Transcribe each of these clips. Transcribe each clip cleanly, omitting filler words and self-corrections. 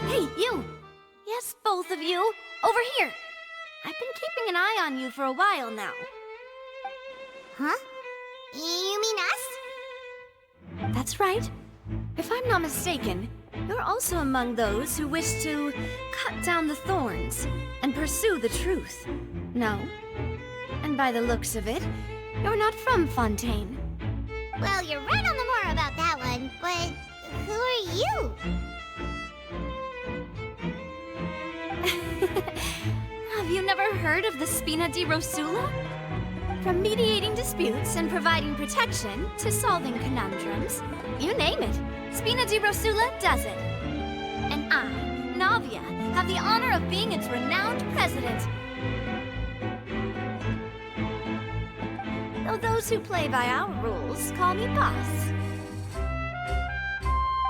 Hey, you! Yes, both of you! Over here! I've been keeping an eye on you for a while now. Huh? You mean us? That's right. If I'm not mistaken, you're also among those who wish to cut down the thorns and pursue the truth. No? And by the looks of it, you're not from Fontaine. Well, you're right on the more about that one, but who are you? Have you never heard of the Spina di Rosula? From mediating disputes and providing protection to solving conundrums, you name it, Spina di Rosula does it. And I, Navia, have the honor of being its renowned president. Though those who play by our rules call me boss.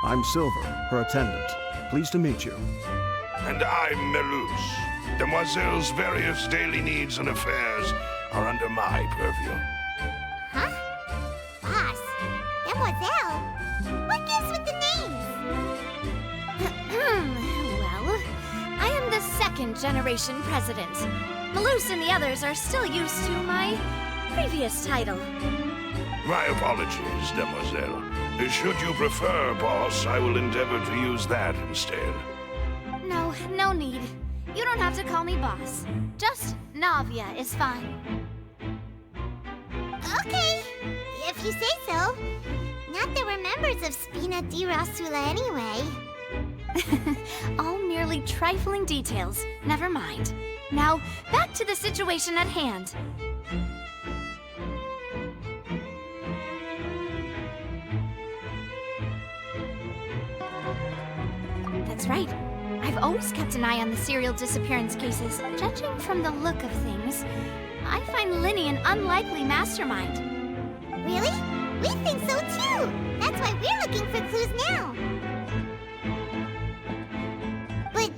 I'm Silver, her attendant. Pleased to meet you. And I'm Melus. Demoiselle's various daily needs and affairs are under my purview. Huh? Boss? Demoiselle? What gives with the names? Well, I am the second-generation president. Melus and the others are still used to my previous title. My apologies, Demoiselle. Should you prefer, boss, I will endeavor to use that instead. No need. You don't have to call me boss. Just Navia is fine. Okay, if you say so. Not that we're members of Spina di Rosula anyway. All merely trifling details. Never mind. Now, back to the situation at hand. That's right. I've always kept an eye on the serial disappearance cases. Judging from the look of things, I find Linny an unlikely mastermind. Really? We think so too! That's why we're looking for clues now! But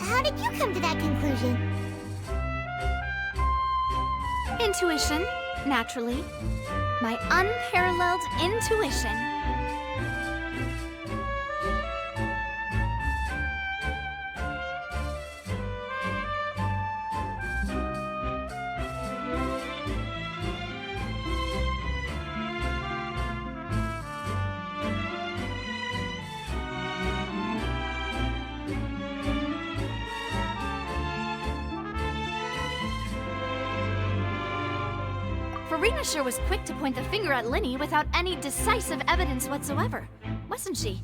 how did you come to that conclusion? Intuition, naturally. My unparalleled intuition. Farina sure was quick to point the finger at Linny without any decisive evidence whatsoever, wasn't she?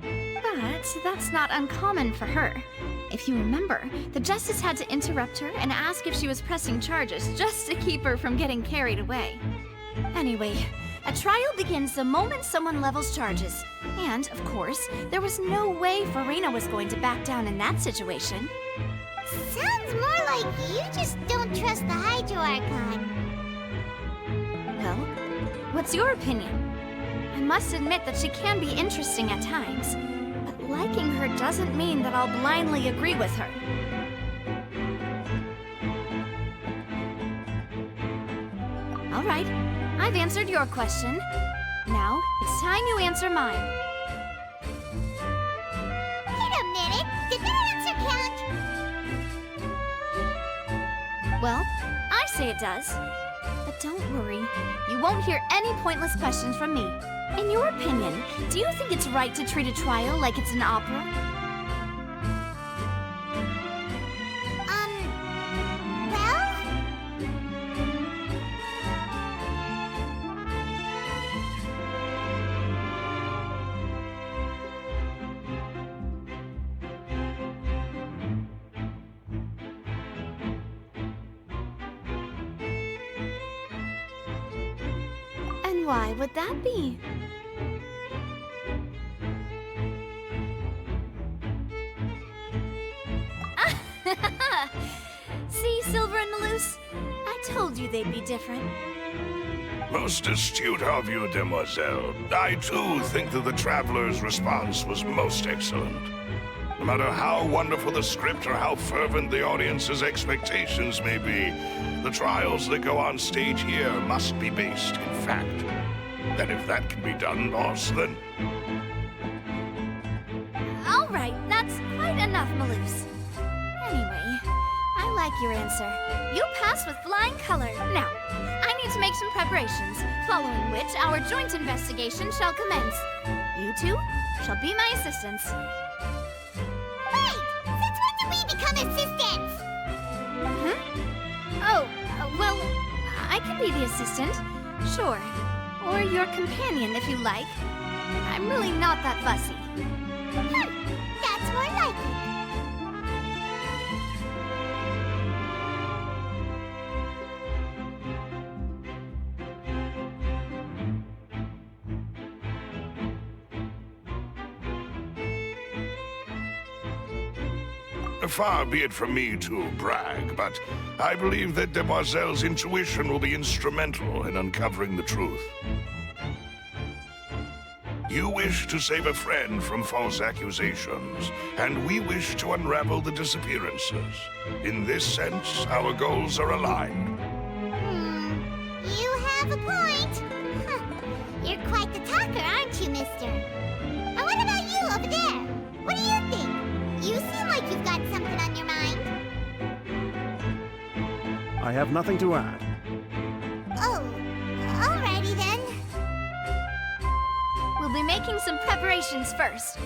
But that's not uncommon for her. If you remember, the Justice had to interrupt her and ask if she was pressing charges just to keep her from getting carried away. Anyway, a trial begins the moment someone levels charges. And, of course, there was no way Farina was going to back down in that situation. Sounds more like you just don't trust the Hydro Archon. Well, what's your opinion? I must admit that she can be interesting at times, but liking her doesn't mean that I'll blindly agree with her. All right, I've answered your question. Now, it's time you answer mine. Wait a minute! Did that answer count? Well, I say it does. But don't worry. You won't hear any pointless questions from me. In your opinion, do you think it's right to treat a trial like it's an opera? Well? And why would that be? See, Silver and Malus? I told you they'd be different. Most astute of you, demoiselle. I too think that the traveler's response was most excellent. No matter how wonderful the script or how fervent the audience's expectations may be, the trials that go on stage here must be based in fact. And if that can be done, boss, then... All right, that's quite enough, Malus. Anyway, I like your answer. You passed with flying color. Now, I need to make some preparations, following which our joint investigation shall commence. You two shall be my assistants. Wait! Since when did we become assistants? Oh, well, I can be the assistant, sure. Or your companion, if you like. I'm really not that fussy. That's more like it. Far be it from me to brag, but I believe that Demoiselle's intuition will be instrumental in uncovering the truth. You wish to save a friend from false accusations, and we wish to unravel the disappearances. In this sense, our goals are aligned. You have a point. Huh. You're quite the talker, aren't you, mister? And what about you over there? What do you think? You seem like you've got something on your mind. I have nothing to add. Oh, alrighty then. We'll be making some preparations first.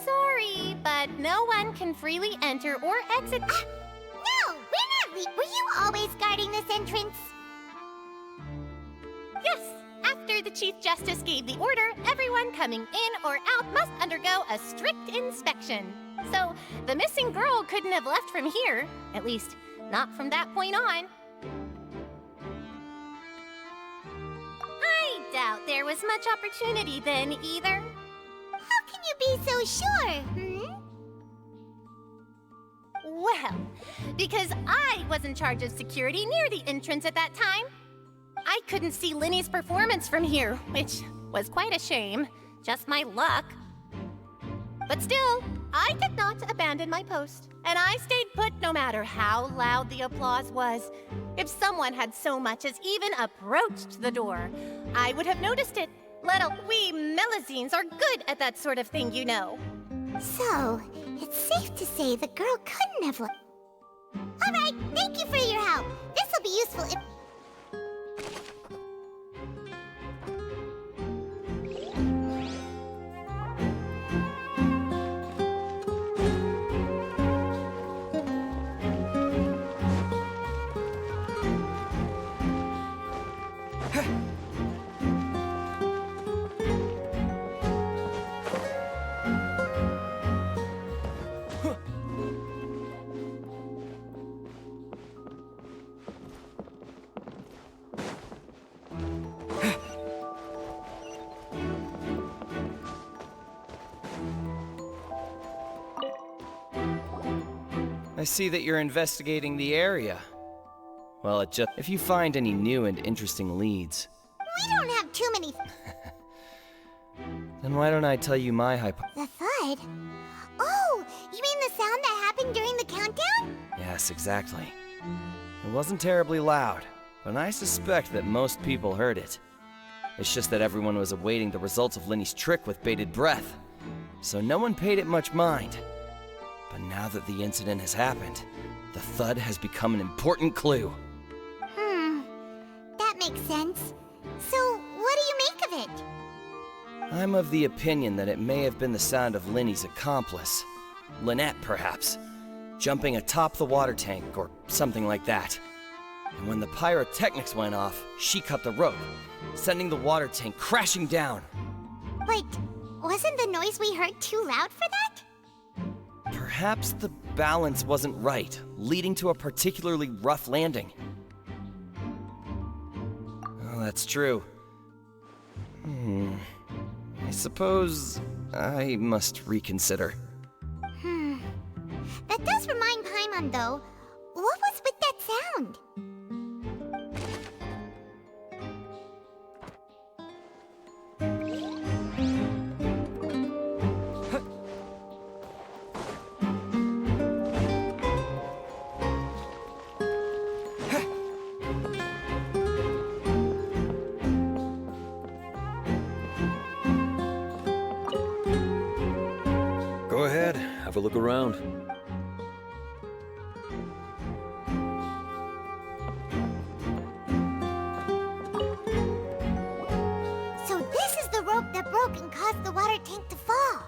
Sorry, but no one can freely enter or exit. No, we're not. Were you always guarding this entrance? Yes, after the Chief Justice gave the order, everyone coming in or out must undergo a strict inspection. So the missing girl couldn't have left from here, at least not from that point on. I doubt there was much opportunity then either. How can you be so sure, Well, because I was in charge of security near the entrance at that time. I couldn't see Linny's performance from here, which was quite a shame. Just my luck. But still, I did not abandon my post, and I stayed put no matter how loud the applause was. If someone had so much as even approached the door, I would have noticed it. We Melazines are good at that sort of thing, you know. So, it's safe to say the girl couldn't have left. Alright, thank you for your help. This'll be useful if... I see that you're investigating the area. Well, if you find any new and interesting leads, We don't have too many... then why don't I tell you my The thud? Oh, you mean the sound that happened during the countdown? Yes, exactly. It wasn't terribly loud, but I suspect that most people heard it. It's just that everyone was awaiting the results of Lenny's trick with bated breath, so no one paid it much mind. But now that the incident has happened, the thud has become an important clue. That makes sense. So, what do you make of it? I'm of the opinion that it may have been the sound of Lenny's accomplice. Lynette, perhaps. Jumping atop the water tank, or something like that. And when the pyrotechnics went off, she cut the rope, sending the water tank crashing down. But wasn't the noise we heard too loud for that? Perhaps the balance wasn't right, leading to a particularly rough landing. Oh, that's true. I suppose I must reconsider. That does remind Paimon, though. What was with that sound? Go ahead, have a look around. So this is the rope that broke and caused the water tank to fall.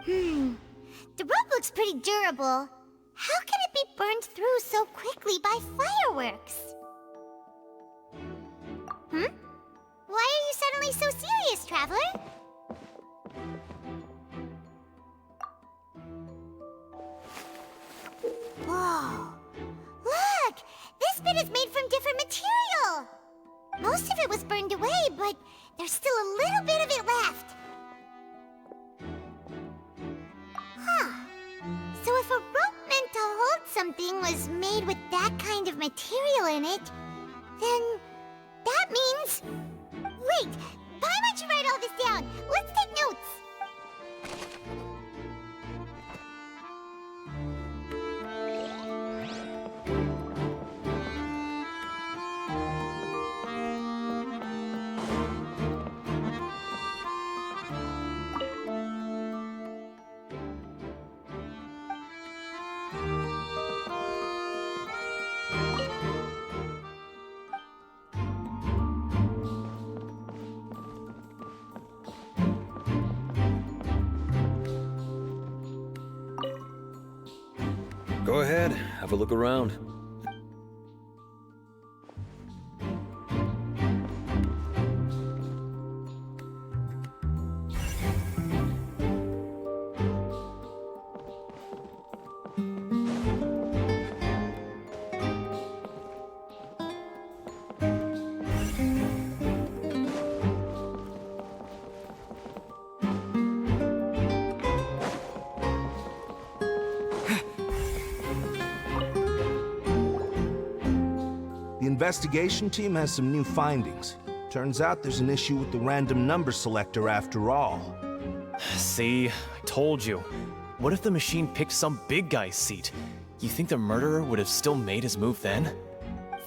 The rope looks pretty durable. How can it be burned through so quickly by fireworks? Why are you suddenly so serious, Traveler? Whoa! Look! This bit is made from different material! Most of it was burned away, but there's still a little bit of it left. Huh. So if a rope meant to hold something was made with that kind of material in it, then that means... Wait! Why don't you write all this down? Let's take notes! Go ahead, have a look around. The investigation team has some new findings. Turns out there's an issue with the random number selector after all. See, I told you. What if the machine picked some big guy's seat? You think the murderer would have still made his move then?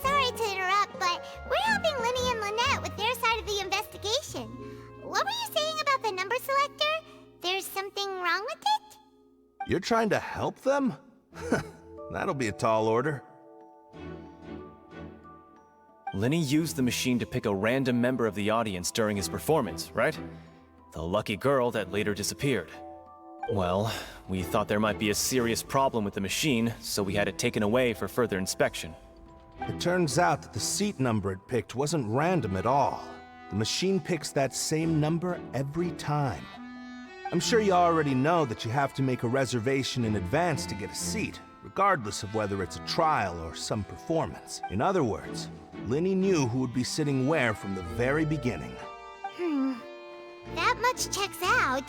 Sorry to interrupt, but we're helping Linny and Lynette with their side of the investigation. What were you saying about the number selector? There's something wrong with it? You're trying to help them? That'll be a tall order. Lenny used the machine to pick a random member of the audience during his performance, right? The lucky girl that later disappeared. Well, we thought there might be a serious problem with the machine, so we had it taken away for further inspection. It turns out that the seat number it picked wasn't random at all. The machine picks that same number every time. I'm sure you already know that you have to make a reservation in advance to get a seat, regardless of whether it's a trial or some performance. In other words, Linny knew who would be sitting where from the very beginning. That much checks out.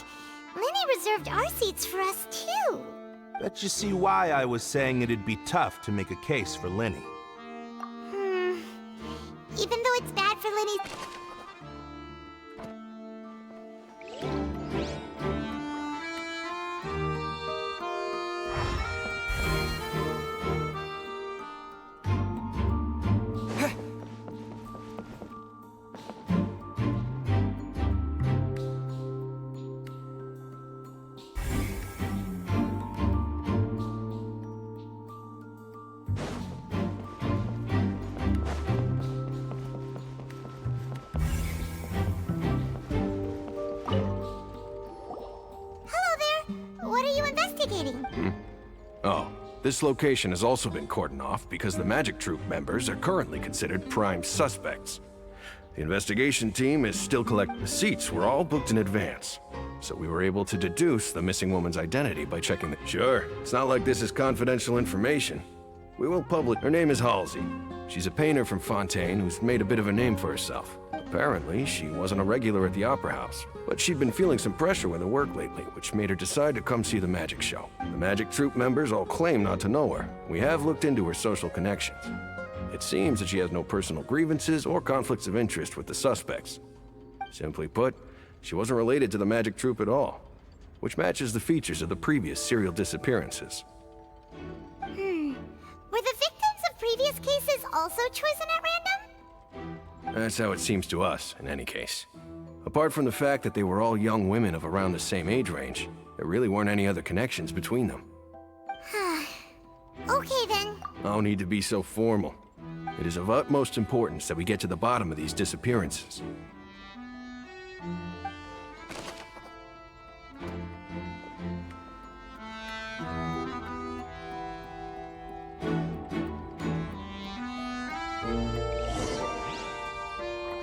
Linny reserved our seats for us, too. Bet you see why I was saying it'd be tough to make a case for Linny. Even though it's bad for Linny's... What are you investigating? Oh, this location has also been cordoned off because the Magic Troop members are currently considered prime suspects. The investigation team is still collecting the seats. Were all booked in advance. So we were able to deduce the missing woman's identity by checking the... Sure, it's not like this is confidential information. We will publish... Her name is Halsey. She's a painter from Fontaine who's made a bit of a name for herself. Apparently, she wasn't a regular at the Opera House, but she'd been feeling some pressure with her work lately, which made her decide to come see the magic show. The Magic Troop members all claim not to know her. We have looked into her social connections. It seems that she has no personal grievances or conflicts of interest with the suspects. Simply put, she wasn't related to the Magic Troop at all, which matches the features of the previous serial disappearances. Were the victims of previous cases also chosen at random? That's how it seems to us, in any case. Apart from the fact that they were all young women of around the same age range, there really weren't any other connections between them. Okay then. No need to be so formal. It is of utmost importance that we get to the bottom of these disappearances.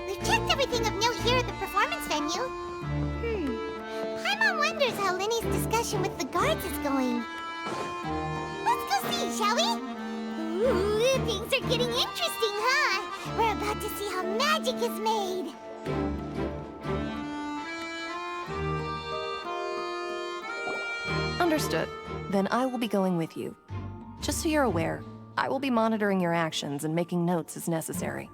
We've checked everything of note here at the performance venue. Paimon wonders how Linny's discussion with the guards is going. Let's go see, shall we? Ooh, things are getting interesting, huh? We're about to see how magic is made. Understood. Then I will be going with you. Just so you're aware, I will be monitoring your actions and making notes as necessary.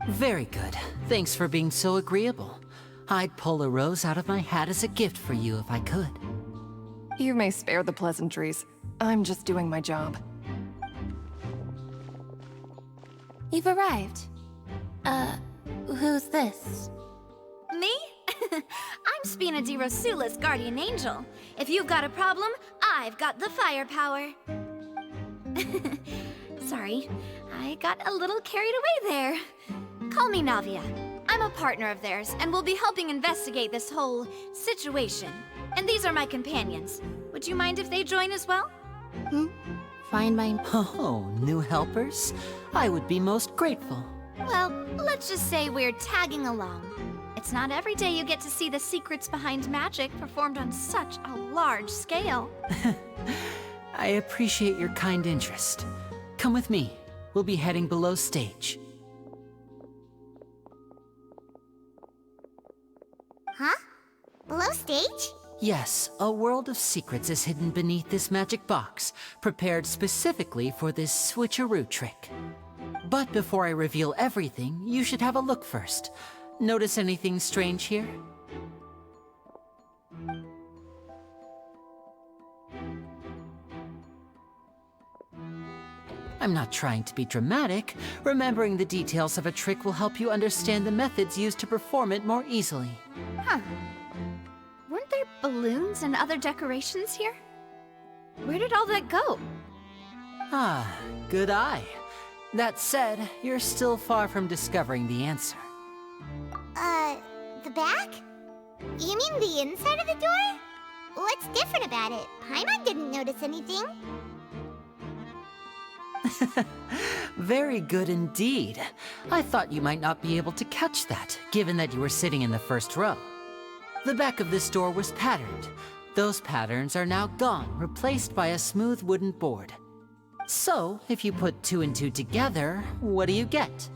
Very good. Thanks for being so agreeable. I'd pull a rose out of my hat as a gift for you if I could. You may spare the pleasantries. I'm just doing my job. You've arrived. Who's this? Me? I'm Spina di Rosula's guardian angel. If you've got a problem, I've got the firepower. Sorry, I got a little carried away there. Call me Navia. I'm a partner of theirs, and will be helping investigate this whole situation. And these are my companions. Would you mind if they join as well? Fine by... Oh, new helpers? I would be most grateful. Well, let's just say we're tagging along. It's not every day you get to see the secrets behind magic performed on such a large scale. I appreciate your kind interest. Come with me. We'll be heading below stage. Huh? Below stage? Yes, a world of secrets is hidden beneath this magic box, prepared specifically for this switcheroo trick. But before I reveal everything, you should have a look first. Notice anything strange here? I'm not trying to be dramatic. Remembering the details of a trick will help you understand the methods used to perform it more easily. Huh. Weren't there balloons and other decorations here? Where did all that go? Ah, good eye. That said, you're still far from discovering the answer. The back? You mean the inside of the door? What's different about it? Paimon didn't notice anything. Very good indeed. I thought you might not be able to catch that, given that you were sitting in the first row. The back of this door was patterned. Those patterns are now gone, replaced by a smooth wooden board. So, if you put 2 and 2 together, what do you get?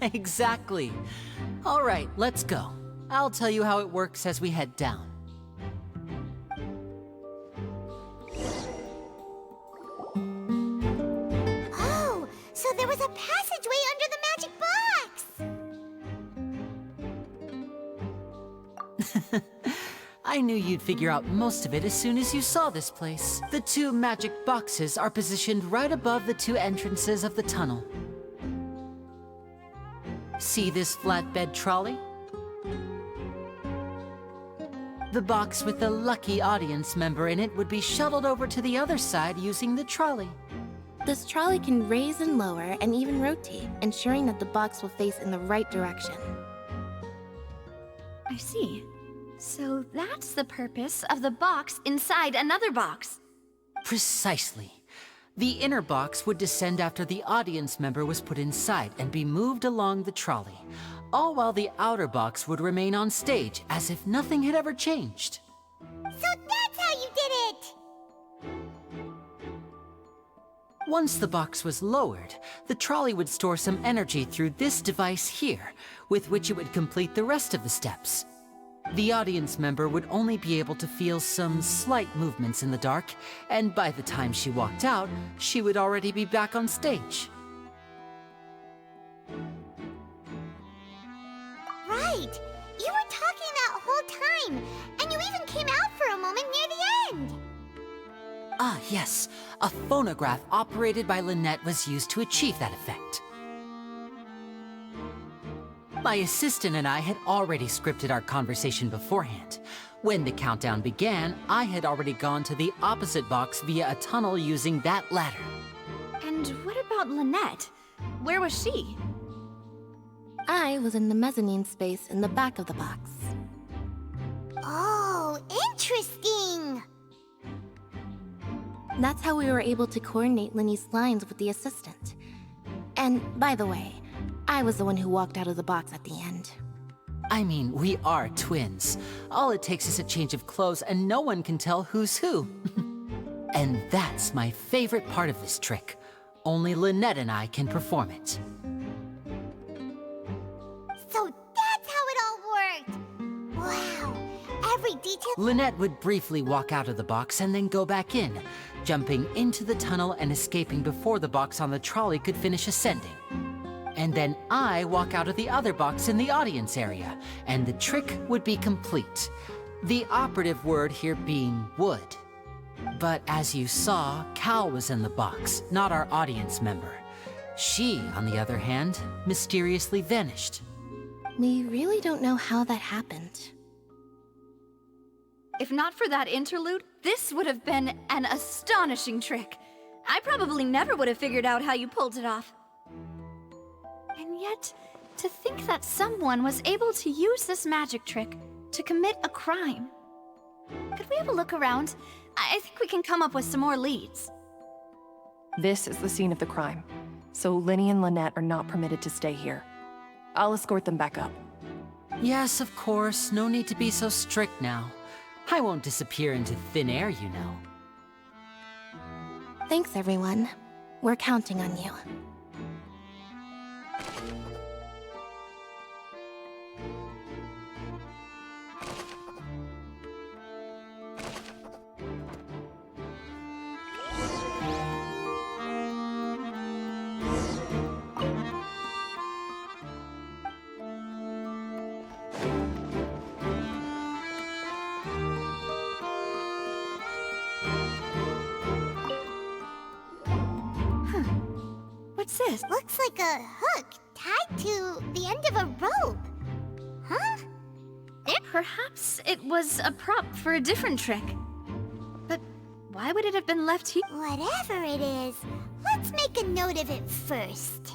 Exactly. All right, let's go. I'll tell you how it works as we head down. Oh, so there was a passageway under the magic box! I knew you'd figure out most of it as soon as you saw this place. The two magic boxes are positioned right above the two entrances of the tunnel. See this flatbed trolley? The box with the lucky audience member in it would be shuttled over to the other side using the trolley. This trolley can raise and lower and even rotate, ensuring that the box will face in the right direction. I see. So that's the purpose of the box inside another box. Precisely. The inner box would descend after the audience member was put inside and be moved along the trolley, all while the outer box would remain on stage as if nothing had ever changed. So that's how you did it! Once the box was lowered, the trolley would store some energy through this device here, with which it would complete the rest of the steps. The audience member would only be able to feel some slight movements in the dark, and by the time she walked out, she would already be back on stage. Right! You were talking that whole time, and you even came out for a moment near the end! Ah, yes. A phonograph operated by Lynette was used to achieve that effect. My assistant and I had already scripted our conversation beforehand. When the countdown began, I had already gone to the opposite box via a tunnel using that ladder. And what about Lynette? Where was she? I was in the mezzanine space in the back of the box. Oh, interesting! That's how we were able to coordinate Linny's lines with the assistant. And, by the way, I was the one who walked out of the box at the end. I mean, we are twins. All it takes is a change of clothes and no one can tell who's who. And that's my favorite part of this trick. Only Lynette and I can perform it. So that's how it all worked! Wow, every detail— Lynette would briefly walk out of the box and then go back in, jumping into the tunnel and escaping before the box on the trolley could finish ascending. And then I walk out of the other box in the audience area, and the trick would be complete. The operative word here being would. But as you saw, Cal was in the box, not our audience member. She, on the other hand, mysteriously vanished. We really don't know how that happened. If not for that interlude, this would have been an astonishing trick. I probably never would have figured out how you pulled it off. And yet, to think that someone was able to use this magic trick to commit a crime. Could we have a look around? I think we can come up with some more leads. This is the scene of the crime, so Linny and Lynette are not permitted to stay here. I'll escort them back up. Yes, of course. No need to be so strict now. I won't disappear into thin air, you know. Thanks, everyone. We're counting on you. What's this? Looks like a hook tied to the end of a rope. Huh? Perhaps it was a prop for a different trick. But why would it have been left here? Whatever it is, let's make a note of it first.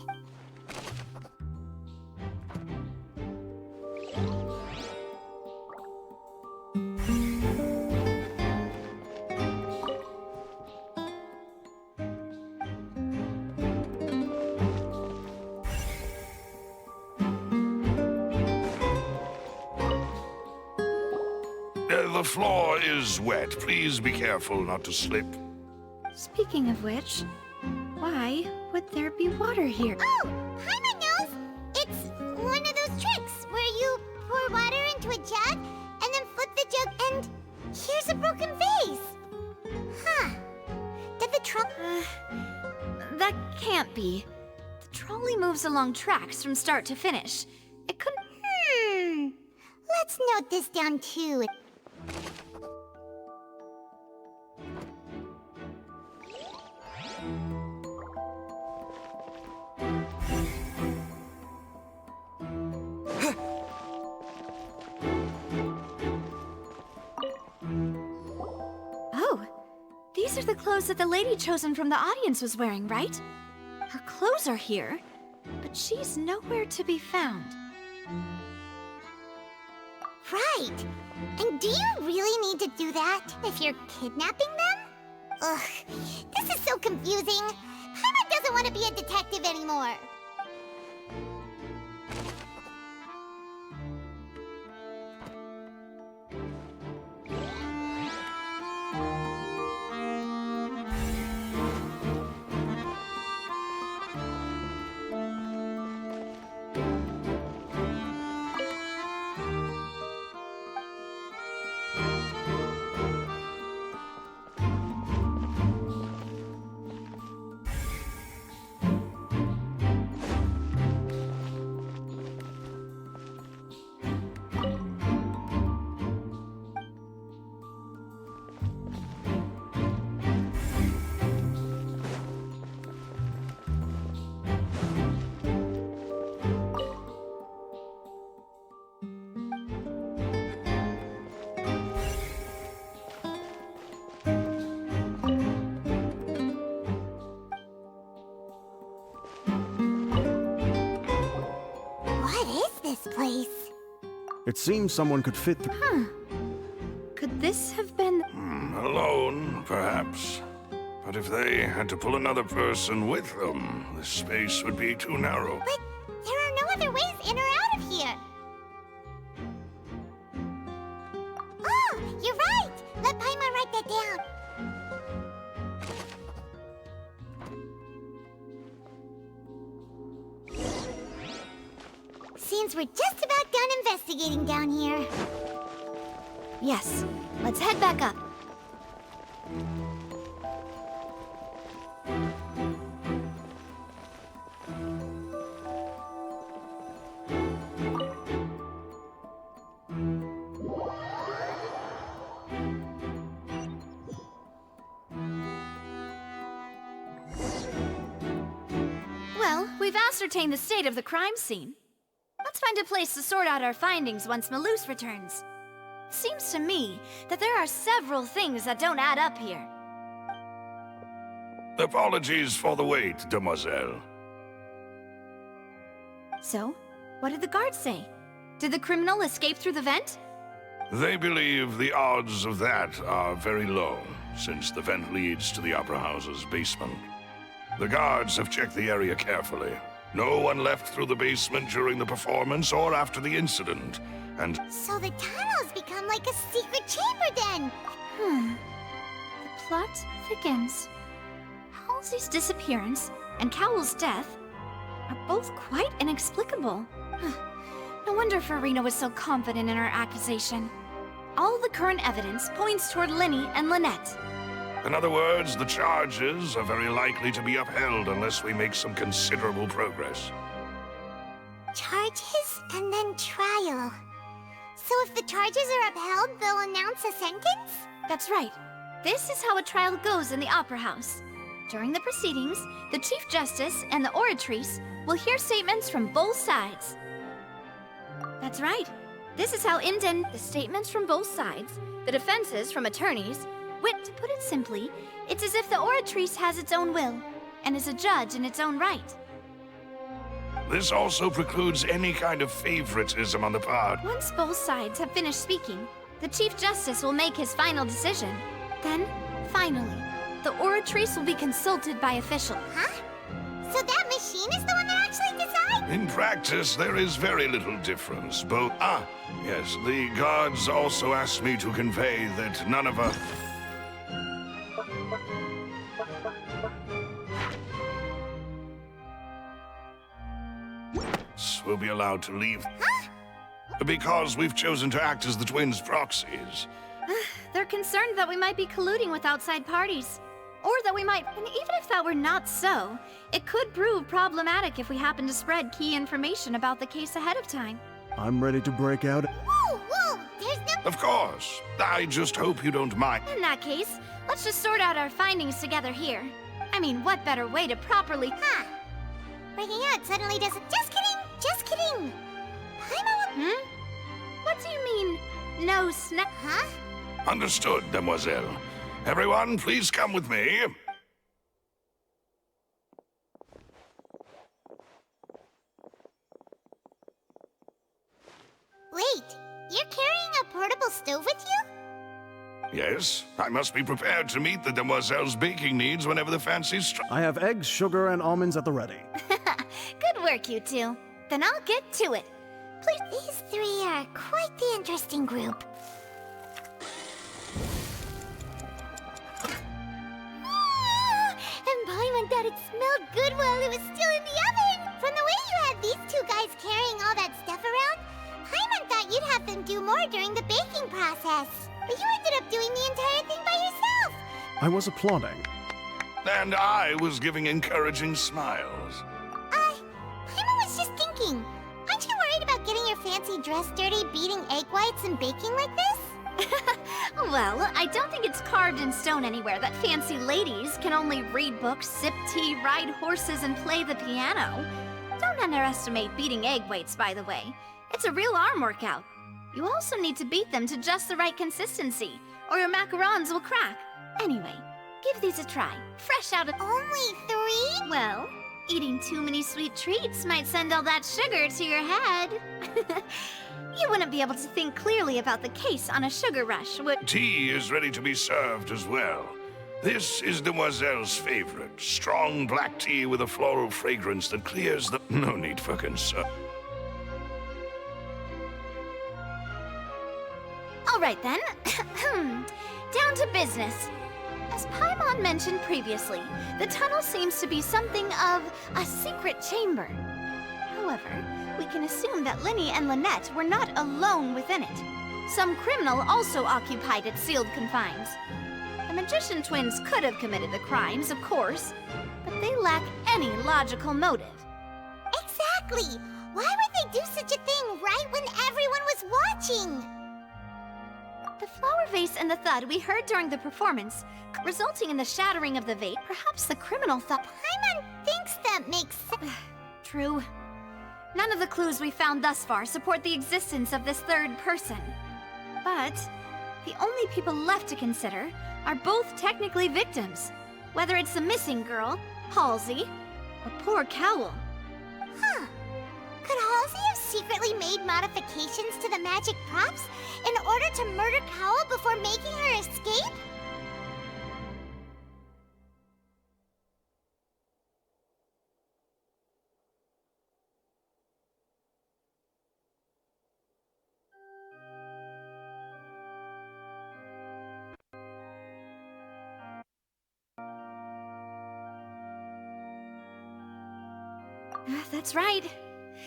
The floor is wet. Please be careful not to slip. Speaking of which, why would there be water here? Oh, hi, my nose! into a jug, and then flip the jug, and here's a broken vase. Huh. Did the trolley... That can't be. The trolley moves along tracks from start to finish. It couldn't... Let's note this down too. Oh, these are the clothes that the lady chosen from the audience was wearing, right? Her clothes are here, but she's nowhere to be found. Right. And do you really need to do that if you're kidnapping them? Ugh, this is so confusing. Paimon doesn't want to be a detective anymore. Place. It seems someone could fit through. Huh. Could this have been... Alone, perhaps. But if they had to pull another person with them, the space would be too narrow. But there are no other ways in or out of here. Oh, you're right! Let Paimon write that down. Seems we're just about done investigating down here. Yes, let's head back up. Well, we've ascertained the state of the crime scene. Let's find a place to sort out our findings once Malus returns. Seems to me that there are several things that don't add up here. Apologies for the wait, demoiselle. So, what did the guards say? Did the criminal escape through the vent? They believe the odds of that are very low, since the vent leads to the Opera House's basement. The guards have checked the area carefully. No one left through the basement during the performance or after the incident, and... So the tunnel's become like a secret chamber then! The plot thickens. Halsey's disappearance and Cowell's death are both quite inexplicable. No wonder Farina was so confident in her accusation. All the current evidence points toward Linny and Lynette. In other words, the charges are very likely to be upheld unless we make some considerable progress. Charges and then trial. So if the charges are upheld, they'll announce a sentence? That's right. This is how a trial goes in the Opera House. During the proceedings, the Chief Justice and the Oratrice will hear statements from both sides. That's right. This is how the statements from both sides, the defenses from attorneys. To put it simply, it's as if the Oratrice has its own will, and is a judge in its own right. This also precludes any kind of favoritism on the part. Once both sides have finished speaking, the Chief Justice will make his final decision. Then, finally, the Oratrice will be consulted by officials. Huh? So that machine is the one that actually decides? In practice, there is very little difference. Yes, the guards also asked me to convey that none of us... will be allowed to leave. Huh? because we've chosen to act as the twins' proxies. They're concerned that we might be colluding with outside parties. Or that we might, and even if that were not so, it could prove problematic if we happen to spread key information about the case ahead of time. I'm ready to break out. Whoa, whoa, there's no... Of course. I just hope you don't mind. In that case, let's just sort out our findings together here. I mean, what better way to properly... Huh. Breaking out suddenly doesn't... Just kidding, just kidding. Paimon... What do you mean, no snack? Huh? Understood, Demoiselle. Everyone, please come with me. Wait, you're carrying a portable stove with you? Yes, I must be prepared to meet the Demoiselle's baking needs whenever the fancy strikes. I have eggs, sugar, and almonds at the ready. Good work, you two. Then I'll get to it. Please, these three are quite the interesting group. And Paimon thought it smelled good while it was still in the oven. From the way you had these two guys carrying all that stuff around, Paimon thought you'd have them do more during the baking process. But you ended up doing the entire thing by yourself. I was applauding. And I was giving encouraging smiles. Paimon was just thinking, aren't you worried about getting your fancy dress dirty beating egg whites and baking like this? Well, I don't think it's carved in stone anywhere that fancy ladies can only read books, sip tea, ride horses, and play the piano. Don't underestimate beating egg whites, by the way. It's a real arm workout. You also need to beat them to just the right consistency, or your macarons will crack. Anyway, give these a try. Fresh out of... Only 3? Well, eating too many sweet treats might send all that sugar to your head. You wouldn't be able to think clearly about the case on a sugar rush, would... Tea is ready to be served as well. This is Demoiselle's favorite. Strong black tea with a floral fragrance that clears the... No need for concern. All right then. Down to business. As Paimon mentioned previously, the tunnel seems to be something of a secret chamber. However, we can assume that Linny and Lynette were not alone within it. Some criminal also occupied its sealed confines. The magician twins could have committed the crimes, of course, but they lack any logical motive. Exactly! Why would they do such a thing right when everyone was watching? The flower vase and the thud we heard during the performance, resulting in the shattering of the vase, perhaps the criminal thought... Paimon thinks that makes sense. True. None of the clues we found thus far support the existence of this third person. But the only people left to consider are both technically victims, whether it's the missing girl, Halsey, or poor Cowl. Huh. Could Halsey have secretly made modifications to the magic props in order to murder Cowl before making her escape? That's right.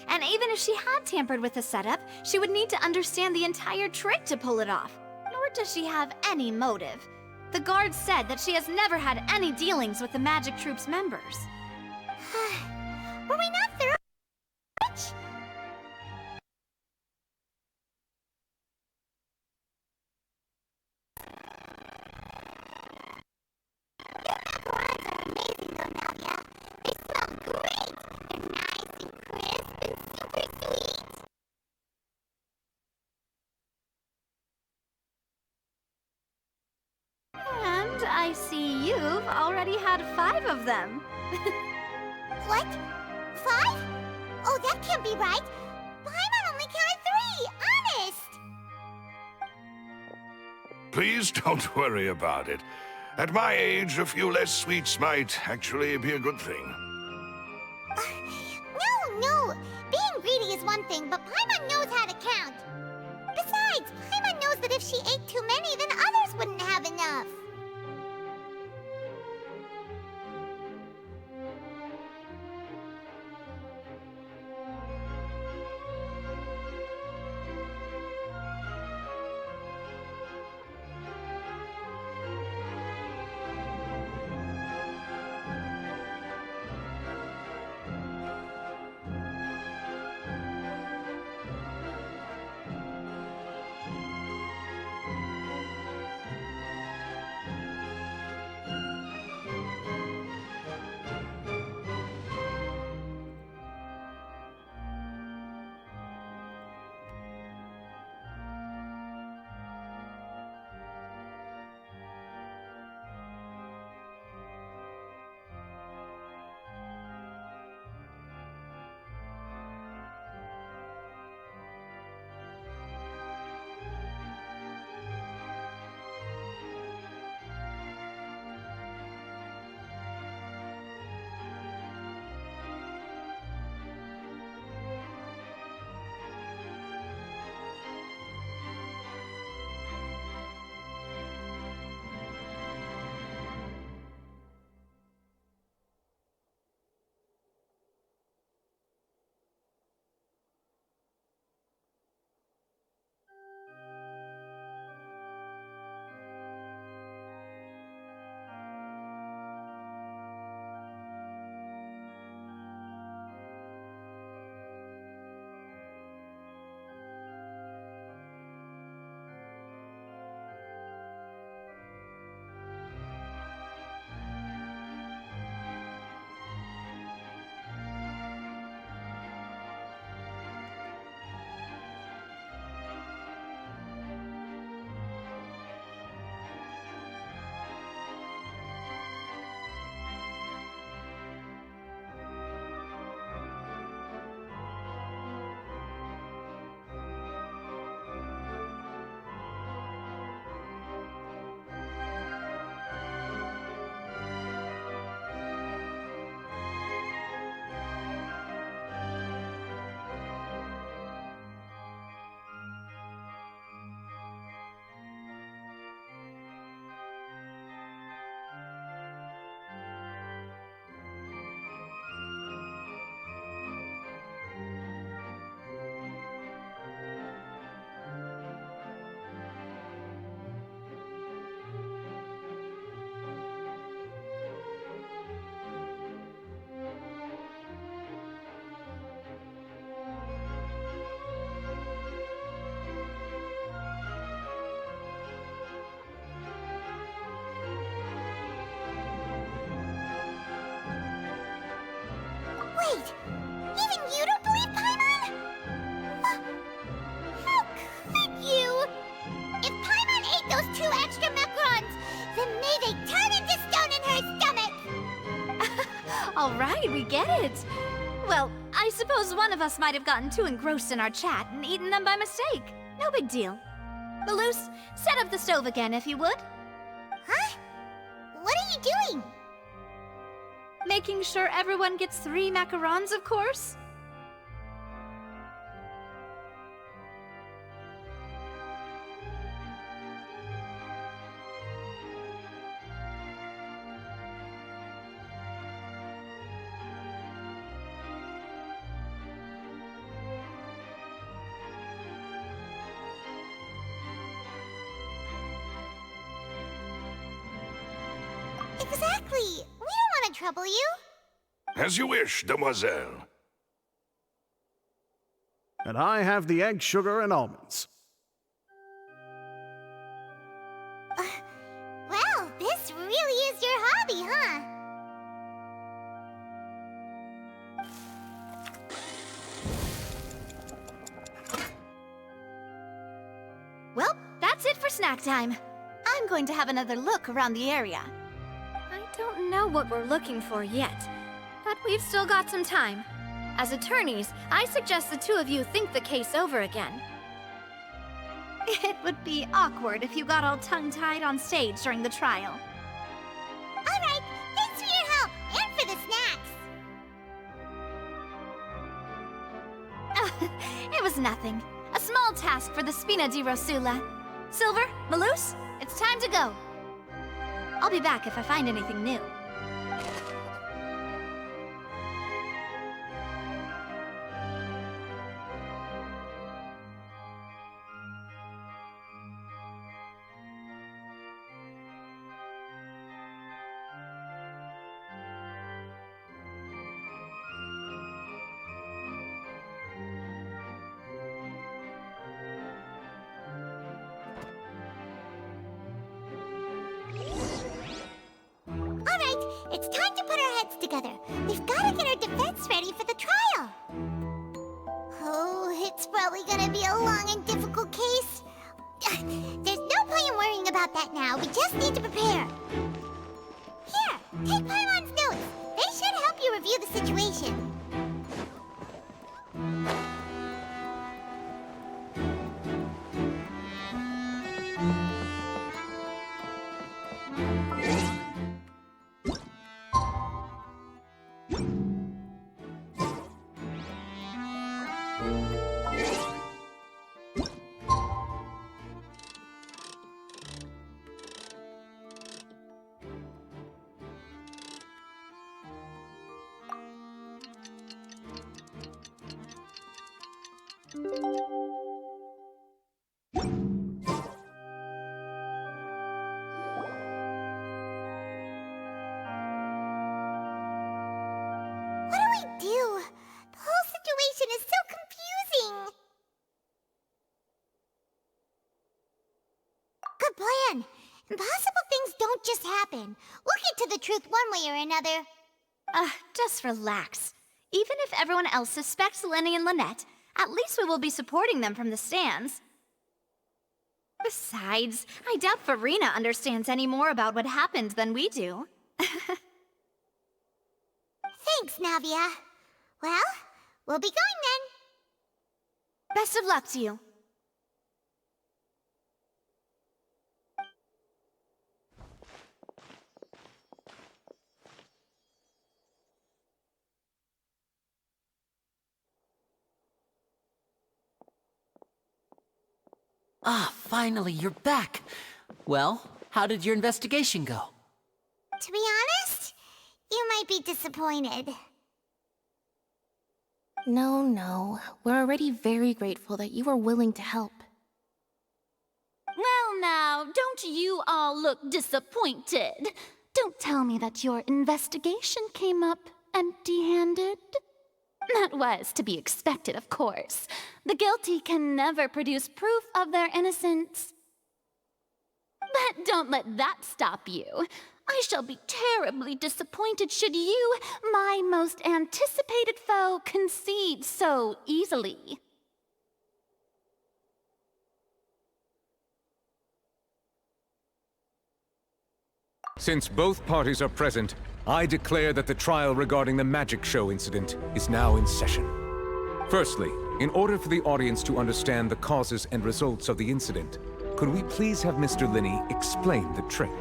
And even if she had tampered with the setup, she would need to understand the entire trick to pull it off. Nor does she have any motive. The guards said that she has never had any dealings with the Magic Troop's members. Were we not through? And I see you've already had 5 of them. What? 5? Oh, that can't be right. Paimon only counted 3, honest! Please don't worry about it. At my age, a few less sweets might actually be a good thing. No. Being greedy is one thing, but Paimon knows how to count. Besides, Paimon knows that if she ate too many, then others wouldn't have enough. those 2 extra macarons, then may they turn into stone in her stomach! All right, we get it. Well, I suppose one of us might have gotten too engrossed in our chat and eaten them by mistake. No big deal. Malus, set up the stove again if you would. Huh? What are you doing? Making sure everyone gets 3 macarons, of course. Exactly! We don't want to trouble you! As you wish, demoiselle. And I have the egg, sugar, and almonds. Well, this really is your hobby, huh? Well, that's it for snack time. I'm going to have another look around the area. I don't know what we're looking for yet, but we've still got some time. As attorneys, I suggest the 2 of you think the case over again. It would be awkward if you got all tongue-tied on stage during the trial. Alright, thanks for your help, and for the snacks! It was nothing. A small task for the Spina di Rosula. Silver, Malus, it's time to go. I'll be back if I find anything new. Alright, it's time to put our heads together. We've got to get our defense ready for the trial. Oh, it's probably gonna be a long and difficult case. There's no point in worrying about that now. We just need to prepare. Here, take Paimon's notes. They should help you review the situation. What do we do? The whole situation is so confusing. Good plan. Impossible things don't just happen. We'll get to the truth one way or another. Just relax. Even if everyone else suspects Lenny and Lynette, at least we will be supporting them from the stands. Besides, I doubt Farina understands any more about what happened than we do. Thanks, Navia. Well, we'll be going then. Best of luck to you. Ah, finally, you're back. Well, how did your investigation go? To be honest, you might be disappointed. No. We're already very grateful that you were willing to help. Well now, don't you all look disappointed? Don't tell me that your investigation came up empty-handed. That was to be expected, of course. The guilty can never produce proof of their innocence. But don't let that stop you. I shall be terribly disappointed should you, my most anticipated foe, concede so easily. Since both parties are present, I declare that the trial regarding the magic show incident is now in session. Firstly, in order for the audience to understand the causes and results of the incident, could we please have Mr. Linney explain the trick?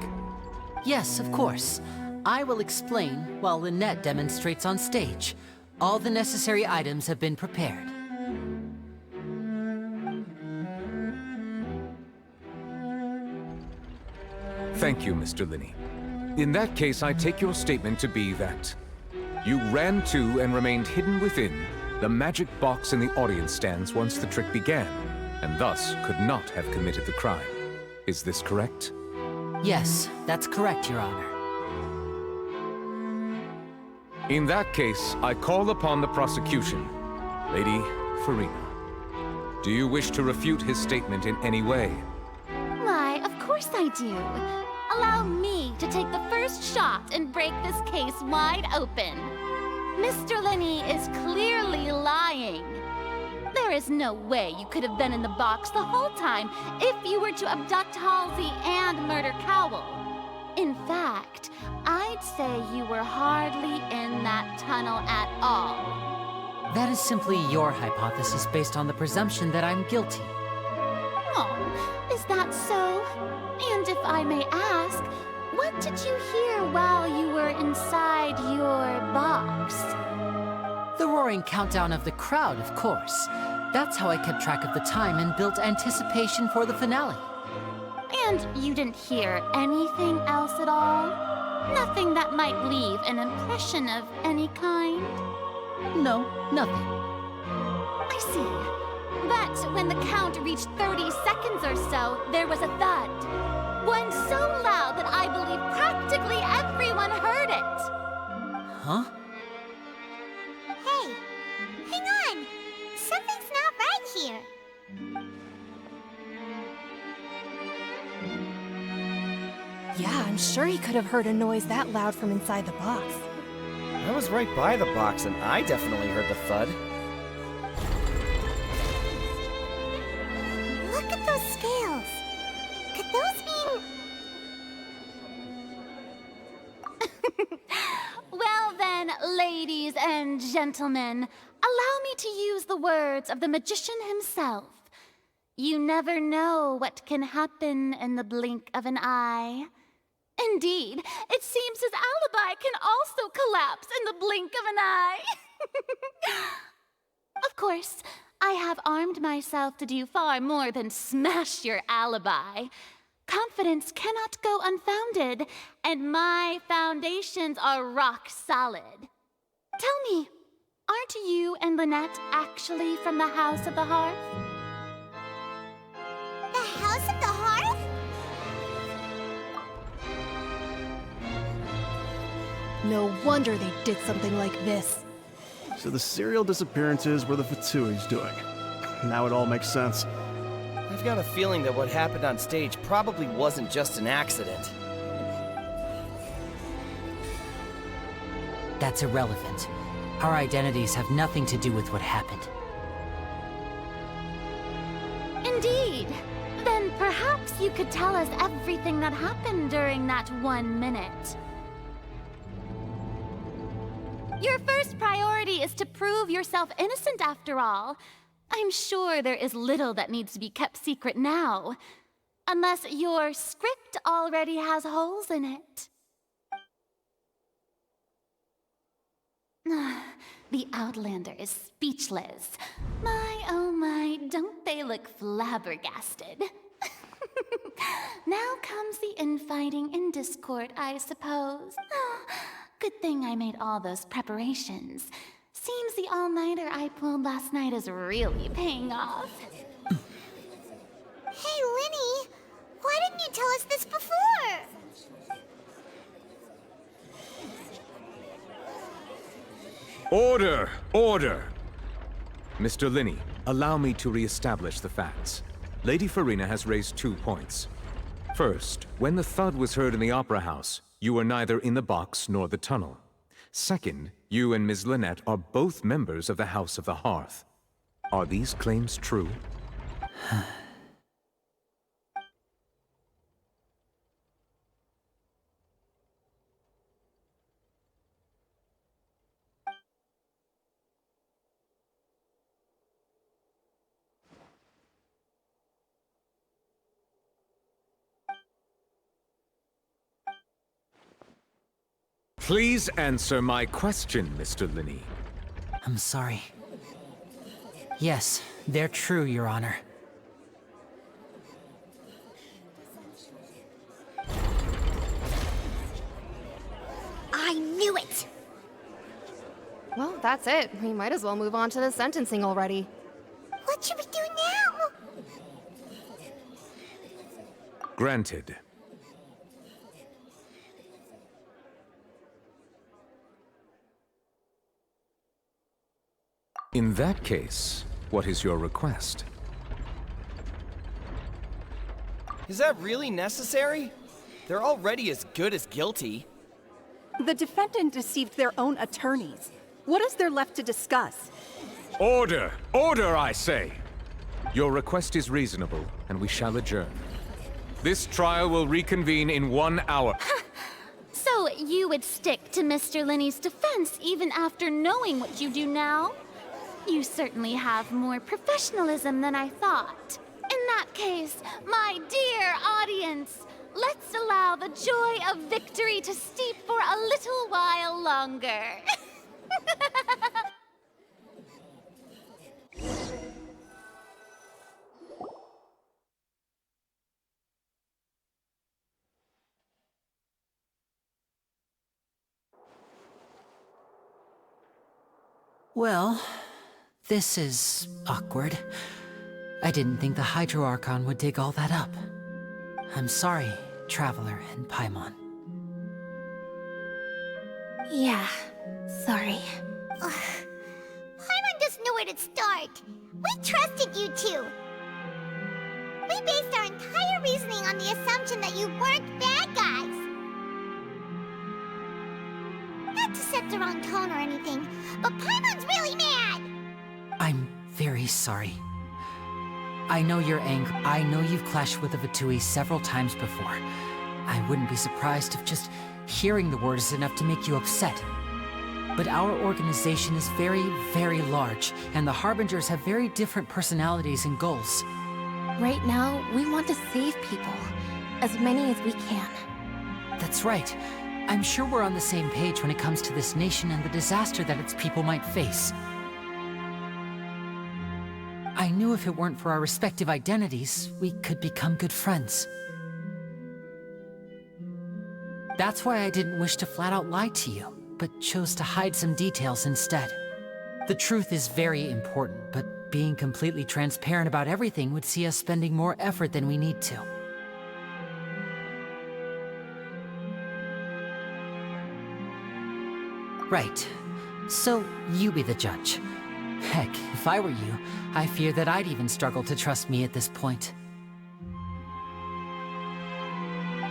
Yes, of course. I will explain while Lynette demonstrates on stage. All the necessary items have been prepared. Thank you, Mr. Linney. In that case, I take your statement to be that you ran to and remained hidden within the magic box in the audience stands once the trick began, and thus could not have committed the crime. Is this correct? Yes, that's correct, Your Honor. In that case, I call upon the prosecution. Lady Farina, do you wish to refute his statement in any way? Why, of course I do. Allow me to take the first shot and break this case wide open. Mr. Linney is clearly lying. There is no way you could have been in the box the whole time if you were to abduct Halsey and murder Cowell. In fact, I'd say you were hardly in that tunnel at all. That is simply your hypothesis based on the presumption that I'm guilty. Oh, is that so? And if I may ask, what did you hear while you were inside your box? The roaring countdown of the crowd, of course. That's how I kept track of the time and built anticipation for the finale. And you didn't hear anything else at all? Nothing that might leave an impression of any kind? No, nothing. I see. But when the count reached 30 seconds or so, there was a thud. One so loud that I believe practically everyone heard it. Huh? Hey, hang on. Something's not right here. Yeah, I'm sure he could have heard a noise that loud from inside the box. I was right by the box, and I definitely heard the thud. Look at those scales. Could those mean... Well then, ladies and gentlemen, allow me to use the words of the magician himself. You never know what can happen in the blink of an eye. Indeed, it seems his alibi can also collapse in the blink of an eye. Of course, I have armed myself to do far more than smash your alibi. Confidence cannot go unfounded, and my foundations are rock solid. Tell me, aren't you and Lynette actually from the House of the Hearth? The House of the Hearth? No wonder they did something like this. So the serial disappearances were the Fatsui's doing. Now it all makes sense. I've got a feeling that what happened on stage probably wasn't just an accident. That's irrelevant. Our identities have nothing to do with what happened. Indeed. Then perhaps you could tell us everything that happened during that 1 minute. Your first priority is to prove yourself innocent, after all. I'm sure there is little that needs to be kept secret now. Unless your script already has holes in it. The Outlander is speechless. My, oh my, don't they look flabbergasted? Now comes the infighting and discord, I suppose. Good thing I made all those preparations. Seems the all-nighter I pulled last night is really paying off. Hey, Linny, why didn't you tell us this before? Order! Order! Mr. Linney, allow me to re-establish the facts. Lady Farina has raised 2 points. First, when the thud was heard in the Opera House, you were neither in the box nor the tunnel. Second, you and Ms. Lynette are both members of the House of the Hearth. Are these claims true? Please answer my question, Mr. Linney. I'm sorry. Yes, they're true, Your Honor. I knew it! Well, that's it. We might as well move on to the sentencing already. What should we do now? Granted. In that case, what is your request? Is that really necessary? They're already as good as guilty. The defendant deceived their own attorneys. What is there left to discuss? Order! Order, I say! Your request is reasonable, and we shall adjourn. This trial will reconvene in 1 hour. So you would stick to Mr. Linney's defense even after knowing what you do now? You certainly have more professionalism than I thought. In that case, my dear audience, let's allow the joy of victory to steep for a little while longer. Well, this is awkward. I didn't think the Hydro Archon would dig all that up. I'm sorry, Traveler and Paimon. Yeah, sorry. Paimon doesn't know where to start. We trusted you two. We based our entire reasoning on the assumption that you weren't bad guys. Not to set the wrong tone or anything, but Paimon's really mad! I'm very sorry. I know you're angry. I know you've clashed with the Fatui several times before. I wouldn't be surprised if just hearing the word is enough to make you upset. But our organization is very, very large, and the Harbingers have very different personalities and goals. Right now, we want to save people. As many as we can. That's right. I'm sure we're on the same page when it comes to this nation and the disaster that its people might face. I knew if it weren't for our respective identities, we could become good friends. That's why I didn't wish to flat out lie to you, but chose to hide some details instead. The truth is very important, but being completely transparent about everything would see us spending more effort than we need to. Right. So, you be the judge. Heck, if I were you, I fear that I'd even struggle to trust me at this point.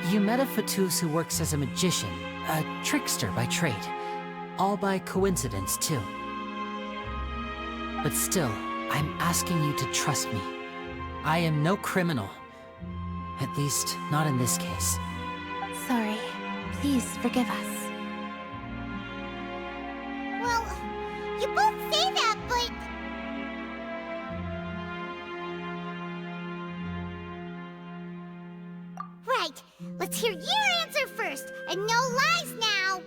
You met a Fatus who works as a magician, a trickster by trade. All by coincidence, too. But still, I'm asking you to trust me. I am no criminal. At least, not in this case. Sorry. Please forgive us. Well, you both say that, but... Right, let's hear your answer first, and no lies now!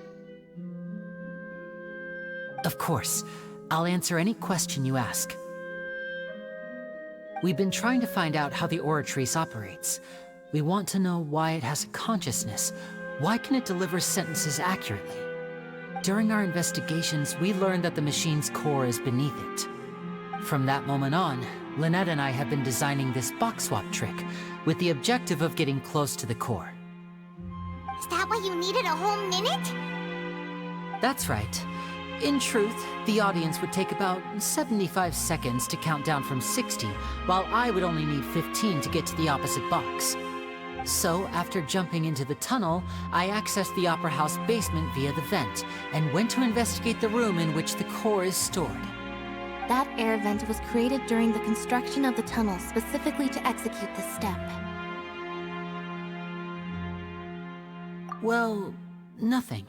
Of course. I'll answer any question you ask. We've been trying to find out how the Oratrice operates. We want to know why it has a consciousness. Why can it deliver sentences accurately? During our investigations, we learned that the machine's core is beneath it. From that moment on, Lynette and I have been designing this box swap trick, with the objective of getting close to the core. Is that why you needed a whole minute? That's right. In truth, the audience would take about 75 seconds to count down from 60, while I would only need 15 to get to the opposite box. So, after jumping into the tunnel, I accessed the Opera House basement via the vent, and went to investigate the room in which the core is stored. That air vent was created during the construction of the tunnel specifically to execute this step. Well, nothing.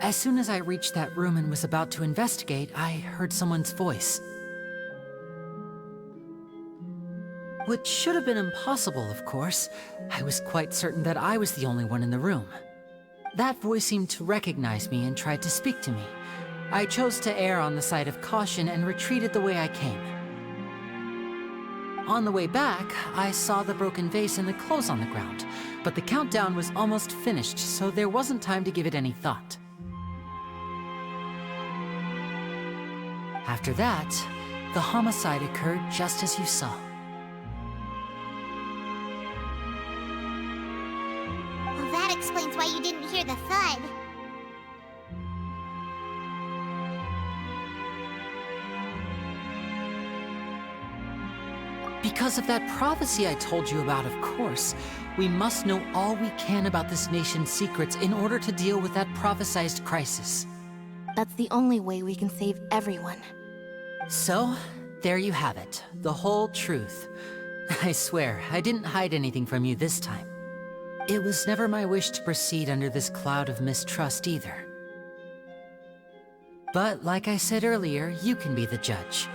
As soon as I reached that room and was about to investigate, I heard someone's voice. Which should have been impossible, of course. I was quite certain that I was the only one in the room. That voice seemed to recognize me and tried to speak to me. I chose to err on the side of caution and retreated the way I came. On the way back, I saw the broken vase and the clothes on the ground, but the countdown was almost finished, so there wasn't time to give it any thought. After that, the homicide occurred just as you saw. Well, that explains why you didn't hear the thud. Because of that prophecy I told you about, of course. We must know all we can about this nation's secrets in order to deal with that prophesized crisis. That's the only way we can save everyone. So, there you have it. The whole truth. I swear, I didn't hide anything from you this time. It was never my wish to proceed under this cloud of mistrust either. But like I said earlier, you can be the judge.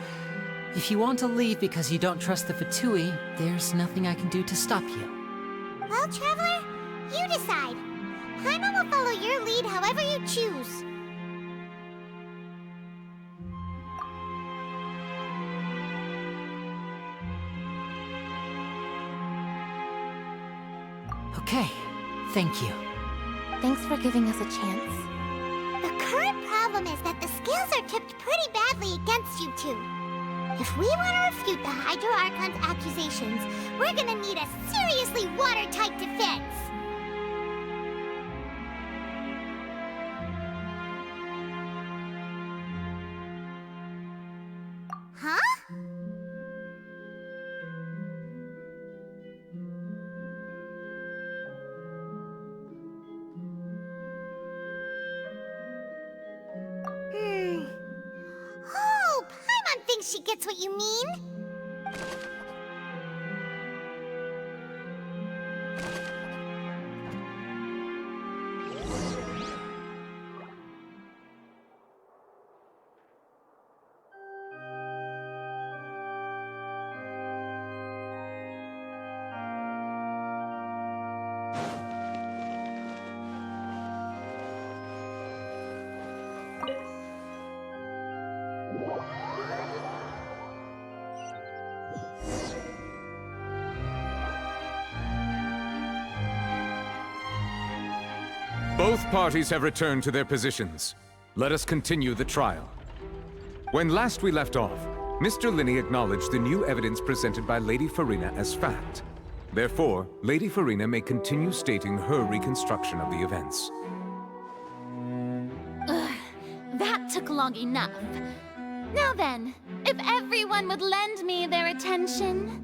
If you want to leave because you don't trust the Fatui, there's nothing I can do to stop you. Well, Traveler, you decide. Paimon will follow your lead however you choose. Okay, thank you. Thanks for giving us a chance. The current problem is that the scales are tipped pretty badly against you two. If we want to refute the Hydro Archon's accusations, we're gonna need a seriously watertight defense. Huh? Oh, Paimon thinks she gets what you mean. Both parties have returned to their positions. Let us continue the trial. When last we left off, Mr. Linney acknowledged the new evidence presented by Lady Farina as fact. Therefore, Lady Farina may continue stating her reconstruction of the events. Ugh, that took long enough. Now then, if everyone would lend me their attention.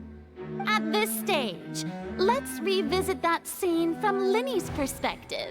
At this stage, let's revisit that scene from Linney's perspective.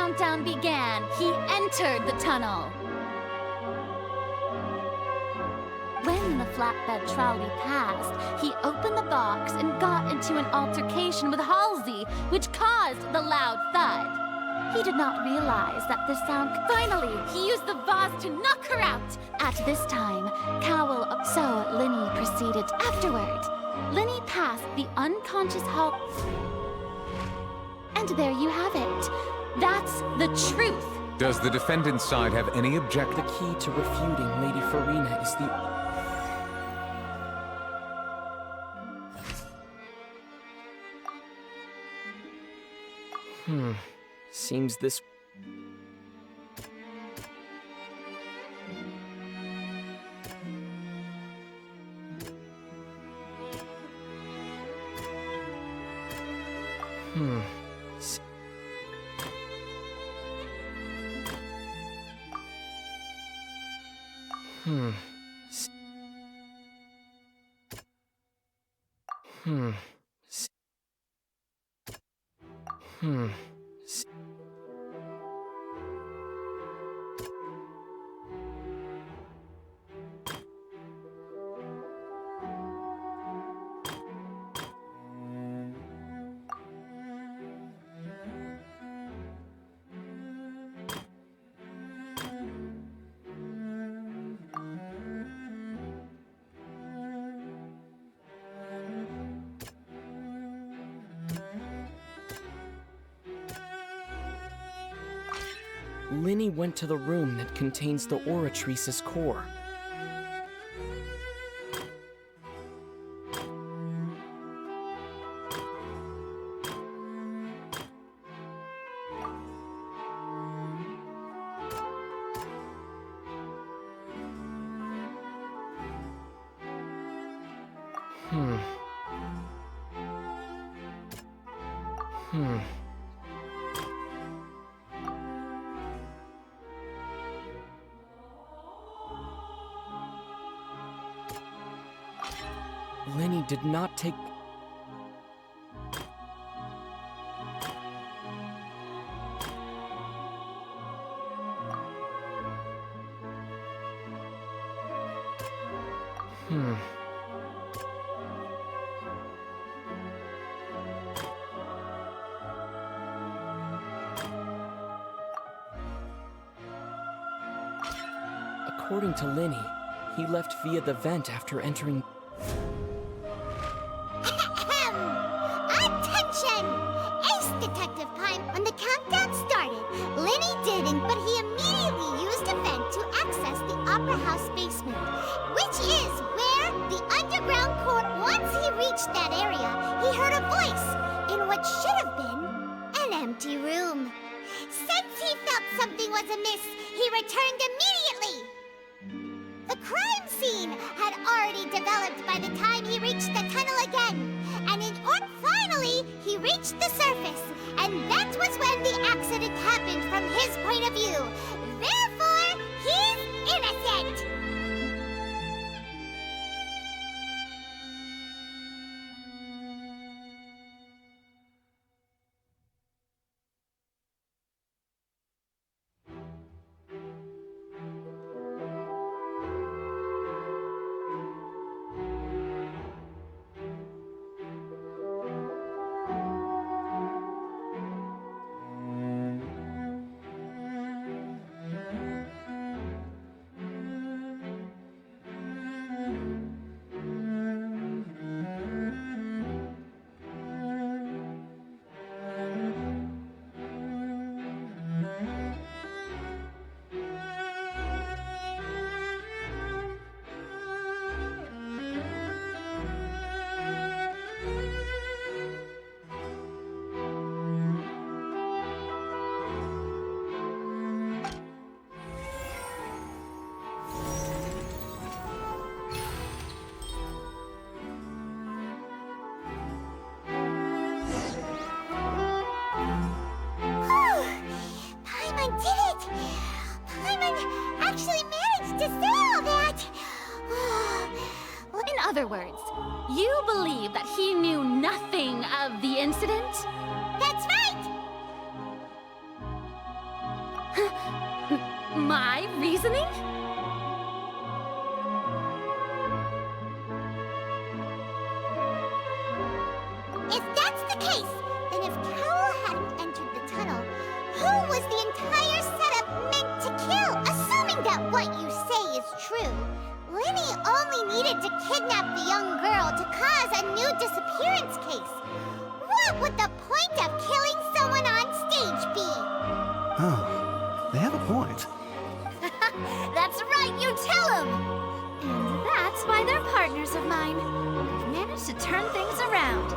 countdown began, he entered the tunnel. When the flatbed trolley passed, he opened the box and got into an altercation with Halsey, which caused the loud thud. He did not realize that the sound... Finally, he used the vase to knock her out! At this time, Cowell... So, Linny proceeded afterward. Linny passed the unconscious Hal... And there you have it. That's the truth. Does the defendant's side have any objection? The key to refuting Lady Farina is the... Seems this... Linny went to the room that contains the Oratrice's core. Linny did not take... According to Linny, he left via the vent after entering... Attention! Ace Detective Prime, when the countdown started, Linny didn't, but he immediately used a vent to access the Opera House basement, which is where the underground core... Once he reached that area, he heard a voice in what should have been an empty room. Since he felt something was amiss, he returned immediately. The crime scene had already developed by the time he reached the tunnel again, and finally, he reached the surface, and that was when the accident happened from his point of view. Therefore, he's innocent! In other words, you believe that he knew nothing of the incident? That's right! My reasoning? If that's the case, then if Cowell hadn't entered the tunnel, who was the entire setup meant to kill? Assuming that what you say is true, Linny only needed to kidnap the young girl to cause a new disappearance case. What would the point of killing someone on stage be? Oh, they have a point. That's right, you tell him! And that's why they're partners of mine. They've managed to turn things around.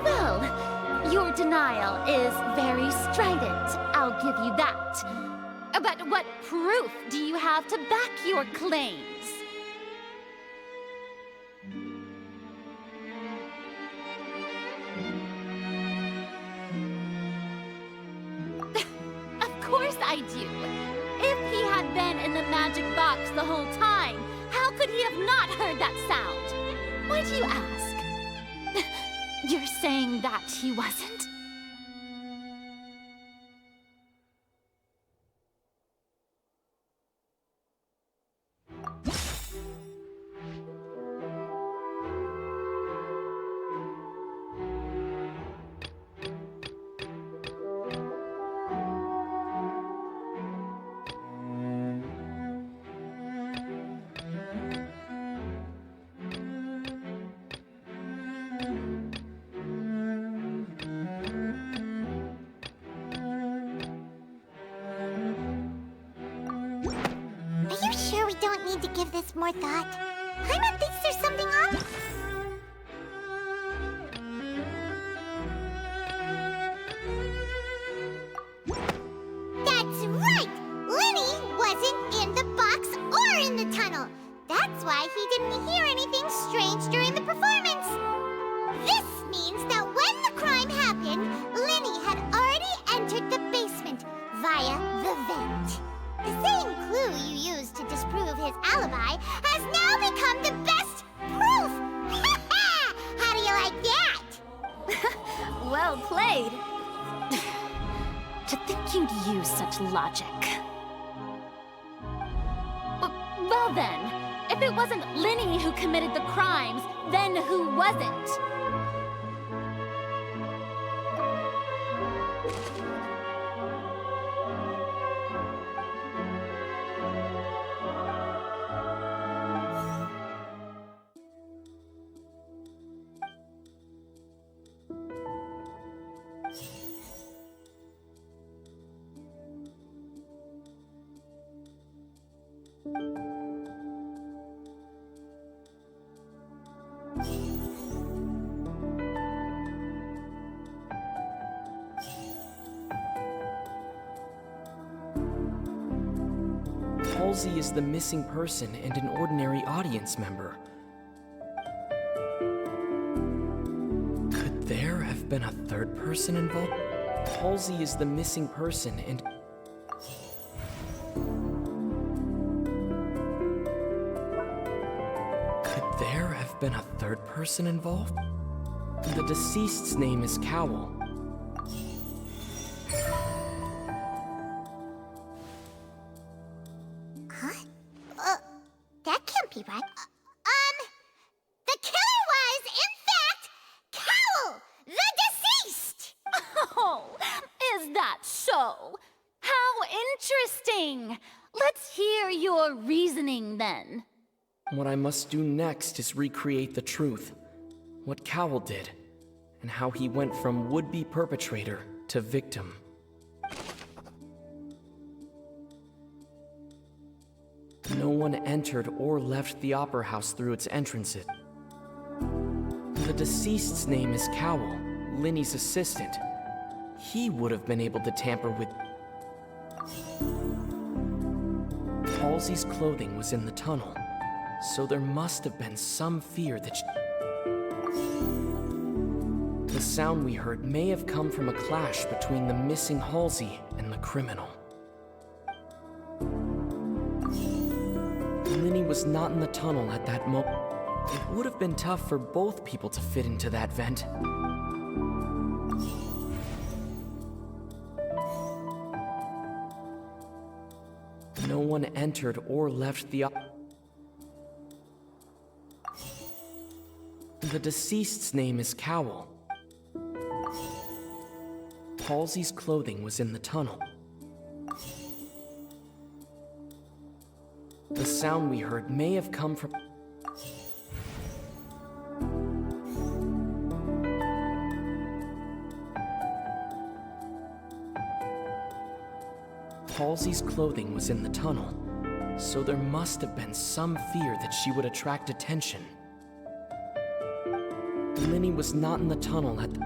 Well, your denial is very strident, I'll give you that. But what proof do you have to back your claims? Of course I do. If he had been in the magic box the whole time, how could he have not heard that sound? Why do you ask? You're saying that he wasn't? Are you sure we don't need to give this more thought? Paimon thinks there's something up. That's right! Linny wasn't in the box or in the tunnel. That's why he didn't hear anything strange during the performance. This means that when the crime happened, Linny had already entered the basement via the vent. The same clue you used to disprove his alibi has now become the best proof! How do you like that? Well played. To think you'd use such logic. Well then, if it wasn't Linny who committed the crimes, then who wasn't? Halsey is the missing person and an ordinary audience member. Could there have been a third person involved? Halsey is the missing person and... Could there have been a third person involved? The deceased's name is Cowell. That can't be right. The killer was, in fact, Cowell, the deceased! Oh, is that so? How interesting! Let's hear your reasoning then. What I must do next is recreate the truth. What Cowell did, and how he went from would-be perpetrator to victim. No one entered or left the Opera House through its entrances. The deceased's name is Cowell, Linny's assistant. He would have been able to tamper with... Halsey's clothing was in the tunnel, so there must have been some fear that the sound we heard may have come from a clash between the missing Halsey and the criminal. Linny was not in the tunnel at that moment. It would have been tough for both people to fit into that vent. one entered or left the The deceased's name is Cowl. Halsey's clothing was in the tunnel. The sound we heard may have come from... Halsey's clothing was in the tunnel, so there must have been some fear that she would attract attention. Linny was not in the tunnel at the...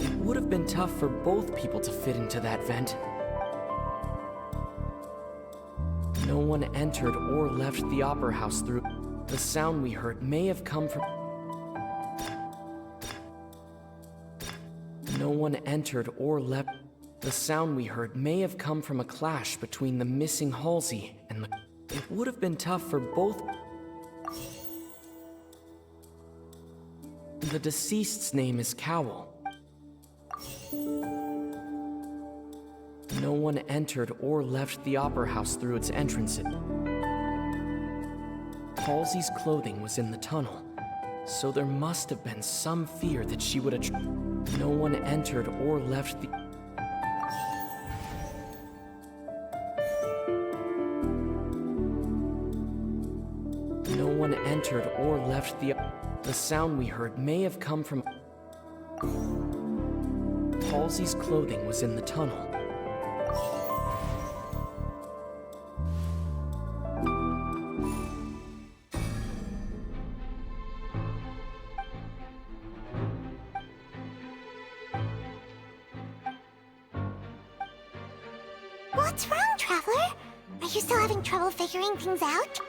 It would have been tough for both people to fit into that vent. No one entered or left the opera house through... The sound we heard may have come from... No one entered or left... The sound we heard may have come from a clash between the missing Halsey and the... It would have been tough for both... The deceased's name is Cowl. No one entered or left the opera house through its entrance. Halsey's clothing was in the tunnel, so there must have been some fear that she would attract... No one entered or left the... No one entered or left the... The sound we heard may have come from... Halsey's clothing was in the tunnel. What's wrong, Traveler? Are you still having trouble figuring things out?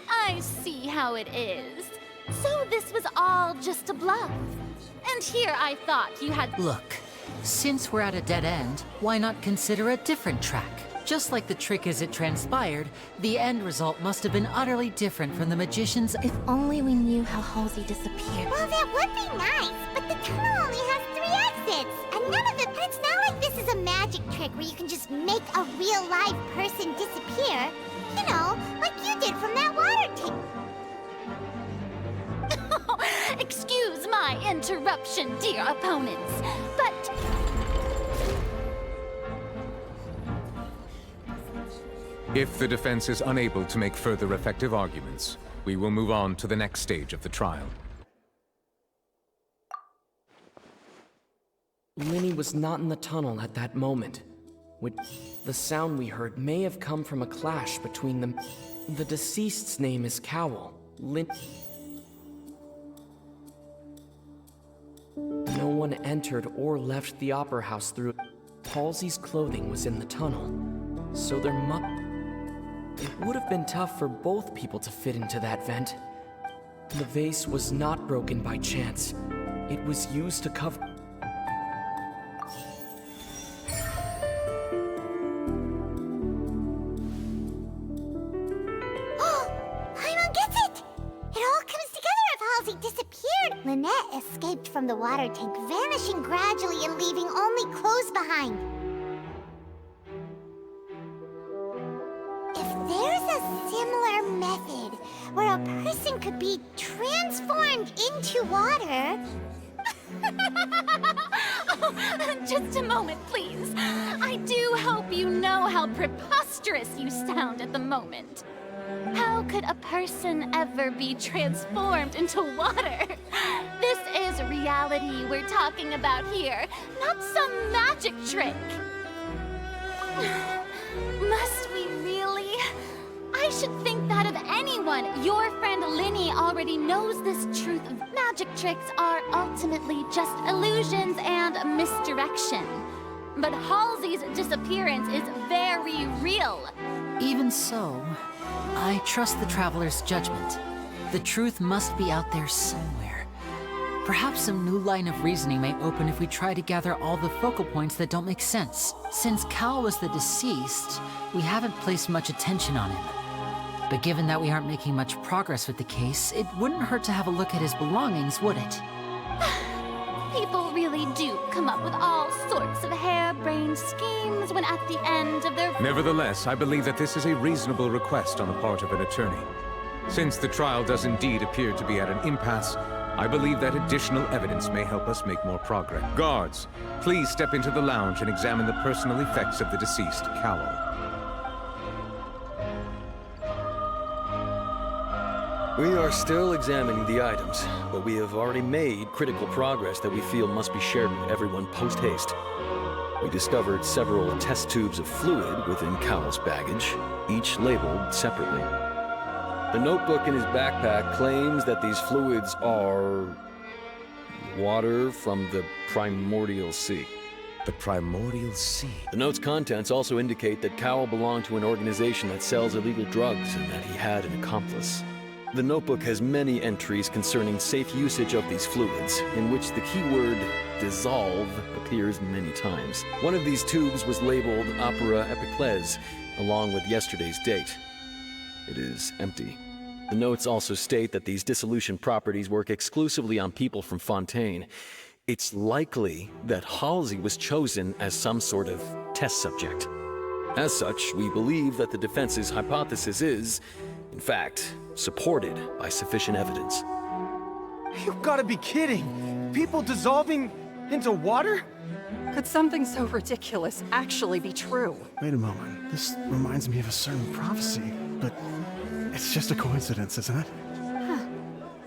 I see how it is. So this was all just a bluff. And here I thought you had... Look, since we're at a dead end, why not consider a different track? Just like the trick as it transpired, the end result must have been utterly different from the magician's... If only we knew how Halsey disappeared. Well, that would be nice, but the tunnel only has 3 exits, and none of it... But it's not like this is a magic trick where you can just make a real live person disappear. You know, like you did from that water tank. Excuse my interruption, dear opponents, but... If the defense is unable to make further effective arguments, we will move on to the next stage of the trial. Linny was not in the tunnel at that moment. The sound we heard may have come from a clash between them. The deceased's name is Cowl. No one entered or left the opera house through... Halsey's clothing was in the tunnel, so there It would have been tough for both people to fit into that vent. The vase was not broken by chance. It was used to cover... Lynette escaped from the water tank, vanishing gradually and leaving only clothes behind. If there's a similar method where a person could be transformed into water... Oh, just a moment, please. I do hope you know how preposterous you sound at the moment. How could a person ever be transformed into water? This is reality we're talking about here, not some magic trick. Must we really? I should think that of anyone. Your friend Linny already knows this truth. Magic tricks are ultimately just illusions and misdirection. But Halsey's disappearance is very real. Even so, I trust the Traveler's judgment. The truth must be out there somewhere. Perhaps some new line of reasoning may open if we try to gather all the focal points that don't make sense. Since Cal was the deceased, we haven't placed much attention on him. But given that we aren't making much progress with the case, it wouldn't hurt to have a look at his belongings, would it? People really do come up with all sorts of harebrained schemes when at the end of their... Nevertheless, I believe that this is a reasonable request on the part of an attorney. Since the trial does indeed appear to be at an impasse, I believe that additional evidence may help us make more progress. Guards, please step into the lounge and examine the personal effects of the deceased, Cowl. We are still examining the items, but we have already made critical progress that we feel must be shared with everyone post-haste. We discovered several test tubes of fluid within Cowl's baggage, each labeled separately. The notebook in his backpack claims that these fluids are... water from the Primordial Sea. The Primordial Sea? The note's contents also indicate that Cowl belonged to an organization that sells illegal drugs and that he had an accomplice. The notebook has many entries concerning safe usage of these fluids, in which the keyword dissolve appears many times. One of these tubes was labeled Opera Epiclese, along with yesterday's date. It is empty. The notes also state that these dissolution properties work exclusively on people from Fontaine. It's likely that Halsey was chosen as some sort of test subject. As such, we believe that the defense's hypothesis is, in fact, supported by sufficient evidence. You've got to be kidding! People dissolving into water? Could something so ridiculous actually be true? Wait a moment. This reminds me of a certain prophecy, but it's just a coincidence, isn't it? Huh.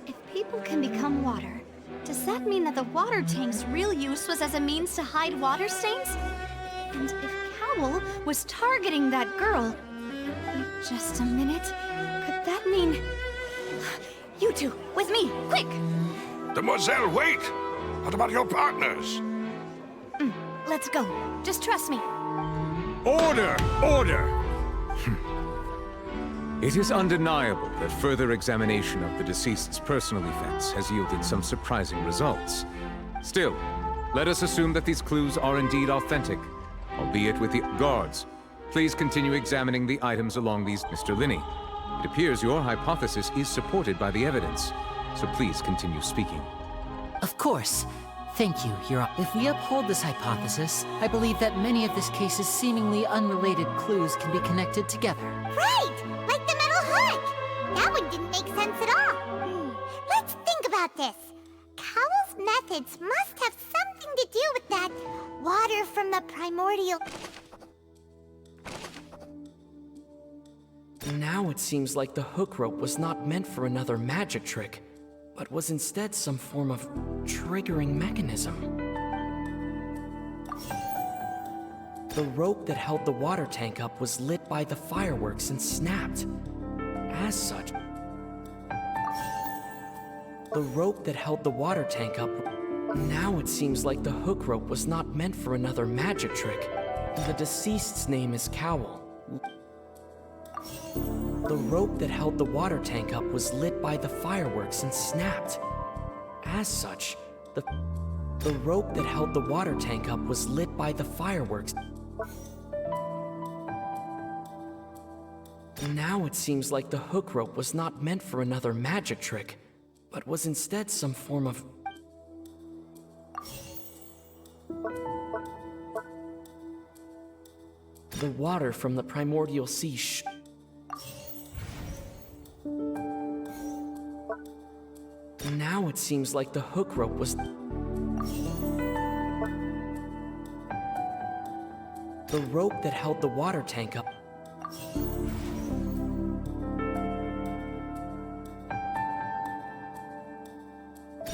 If people can become water, does that mean that the water tank's real use was as a means to hide water stains? And if Cowl was targeting that girl... Wait just a minute. Could that mean... You two, with me, quick! Demoiselle, wait! What about your partners? Let's go. Just trust me. Order! Order! It is undeniable that further examination of the deceased's personal effects has yielded some surprising results. Still, let us assume that these clues are indeed authentic, albeit with the guards. Please continue examining the items along these... Mr. Linney, it appears your hypothesis is supported by the evidence, so please continue speaking. Of course. Thank you, Your Honor. If we uphold this hypothesis, I believe that many of this case's seemingly unrelated clues can be connected together. Right! Like the metal hook! That one didn't make sense at all. Let's think about this. Cowl's methods must have something to do with that water from the primordial... Now it seems like the hook rope was not meant for another magic trick, but was instead some form of triggering mechanism. The rope that held the water tank up was lit by the fireworks and snapped. As such, the rope that held the water tank up... Now it seems like the hook rope was not meant for another magic trick. The deceased's name is Cowl. The rope that held the water tank up was lit by the fireworks and snapped. As such, the rope that held the water tank up was lit by the fireworks. Now it seems like the hook rope was not meant for another magic trick, but was instead some form of... The water from the primordial sea Now it seems like the hook rope was... The rope that held the water tank up...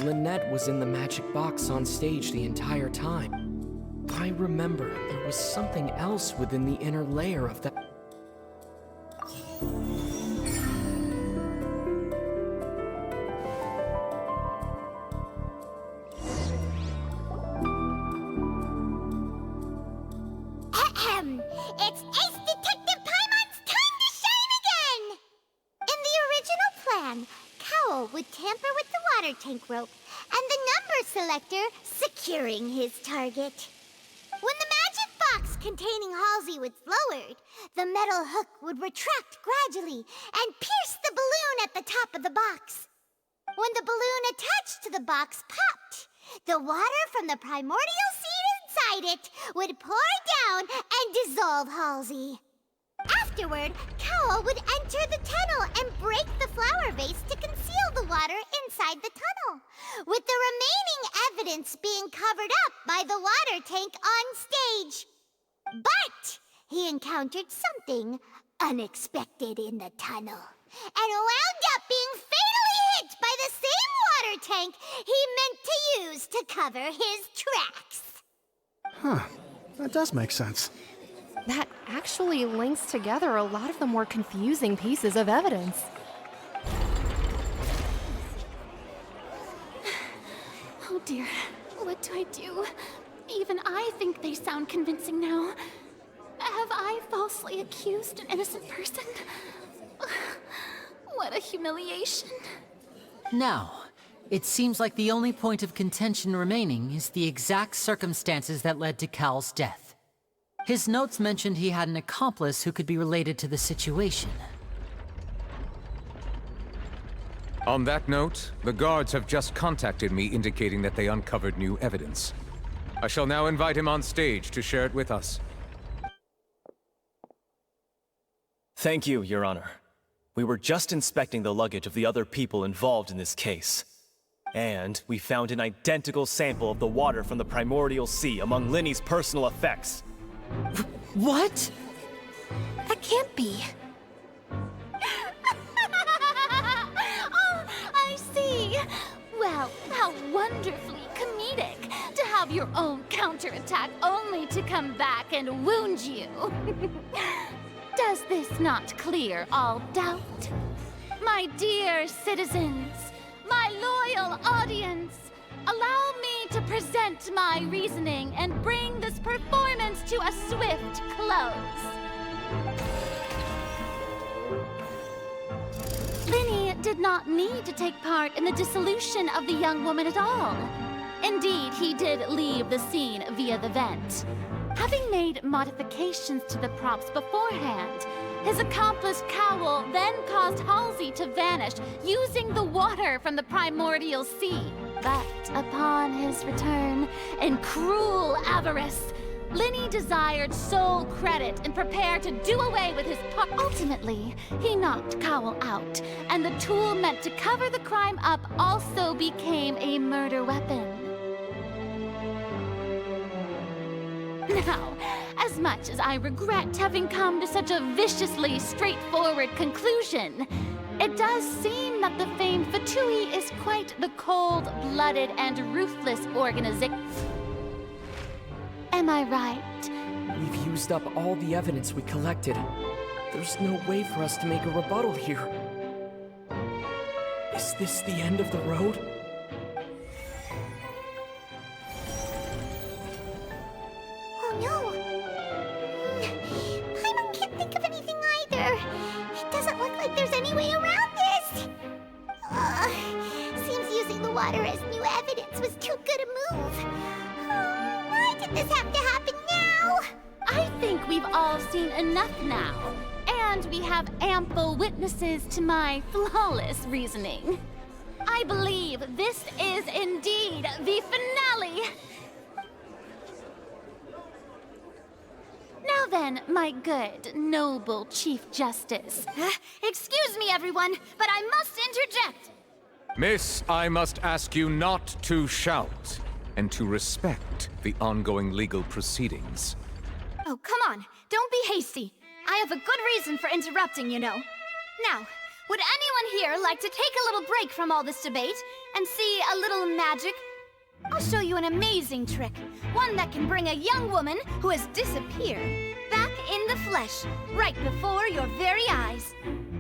Lynette was in the magic box on stage the entire time. I remember there was something else within the inner layer of that... It's Ace Detective Paimon's time to shine again! In the original plan, Cowl would tamper with the water tank rope and the number selector securing his target. When the magic box containing Halsey was lowered, the metal hook would retract gradually and pierce the balloon at the top of the box. When the balloon attached to the box popped, The water from the primordial seed inside it would pour down and dissolve Halsey. Afterward, Cowl would enter the tunnel and break the flower vase to conceal the water inside the tunnel, with the remaining evidence being covered up by the water tank on stage. But he encountered something unexpected in the tunnel, and wound up being fatally hit by the same water tank he meant to use to cover his tracks. Huh. That does make sense. That actually links together a lot of the more confusing pieces of evidence. Oh dear, what do I do? Even I think they sound convincing now. Have I falsely accused an innocent person? What a humiliation. Now, it seems like the only point of contention remaining is the exact circumstances that led to Cal's death. His notes mentioned he had an accomplice who could be related to the situation. On that note, the guards have just contacted me indicating that they uncovered new evidence. I shall now invite him on stage to share it with us. Thank you, Your Honor. We were just inspecting the luggage of the other people involved in this case. And we found an identical sample of the water from the primordial sea among Linny's personal effects. What? That can't be. Oh, I see. Well, how wonderfully comedic to have your own counterattack only to come back and wound you. Does this not clear all doubt? My dear citizens, my loyal audience, allow me to present my reasoning and bring this performance to a swift close. Linny did not need to take part in the dissolution of the young woman at all. Indeed, he did leave the scene via the vent. Having made modifications to the props beforehand, his accomplice Cowl then caused Halsey to vanish using the water from the primordial sea. But upon his return, in cruel avarice, Linny desired sole credit and prepared to do away with his part. Ultimately, he knocked Cowl out, and the tool meant to cover the crime up also became a murder weapon. Now, as much as I regret having come to such a viciously straightforward conclusion, it does seem that the famed Fatui is quite the cold-blooded and ruthless organization. Am I right? We've used up all the evidence we collected. There's no way for us to make a rebuttal here. Is this the end of the road? Oh no! Paimon can't think of anything either. It doesn't look like there's any way around this. Seems using the water as new evidence was too good a move. Why did this have to happen now? I think we've all seen enough now. And we have ample witnesses to my flawless reasoning. I believe this is indeed the finale. Now then, my good, noble Chief Justice. Excuse me, everyone, but I must interject. Miss, I must ask you not to shout, and to respect the ongoing legal proceedings. Oh, come on. Don't be hasty. I have a good reason for interrupting, you know. Now, would anyone here like to take a little break from all this debate and see a little magic? I'll show you an amazing trick. One that can bring a young woman who has disappeared back in the flesh, right before your very eyes.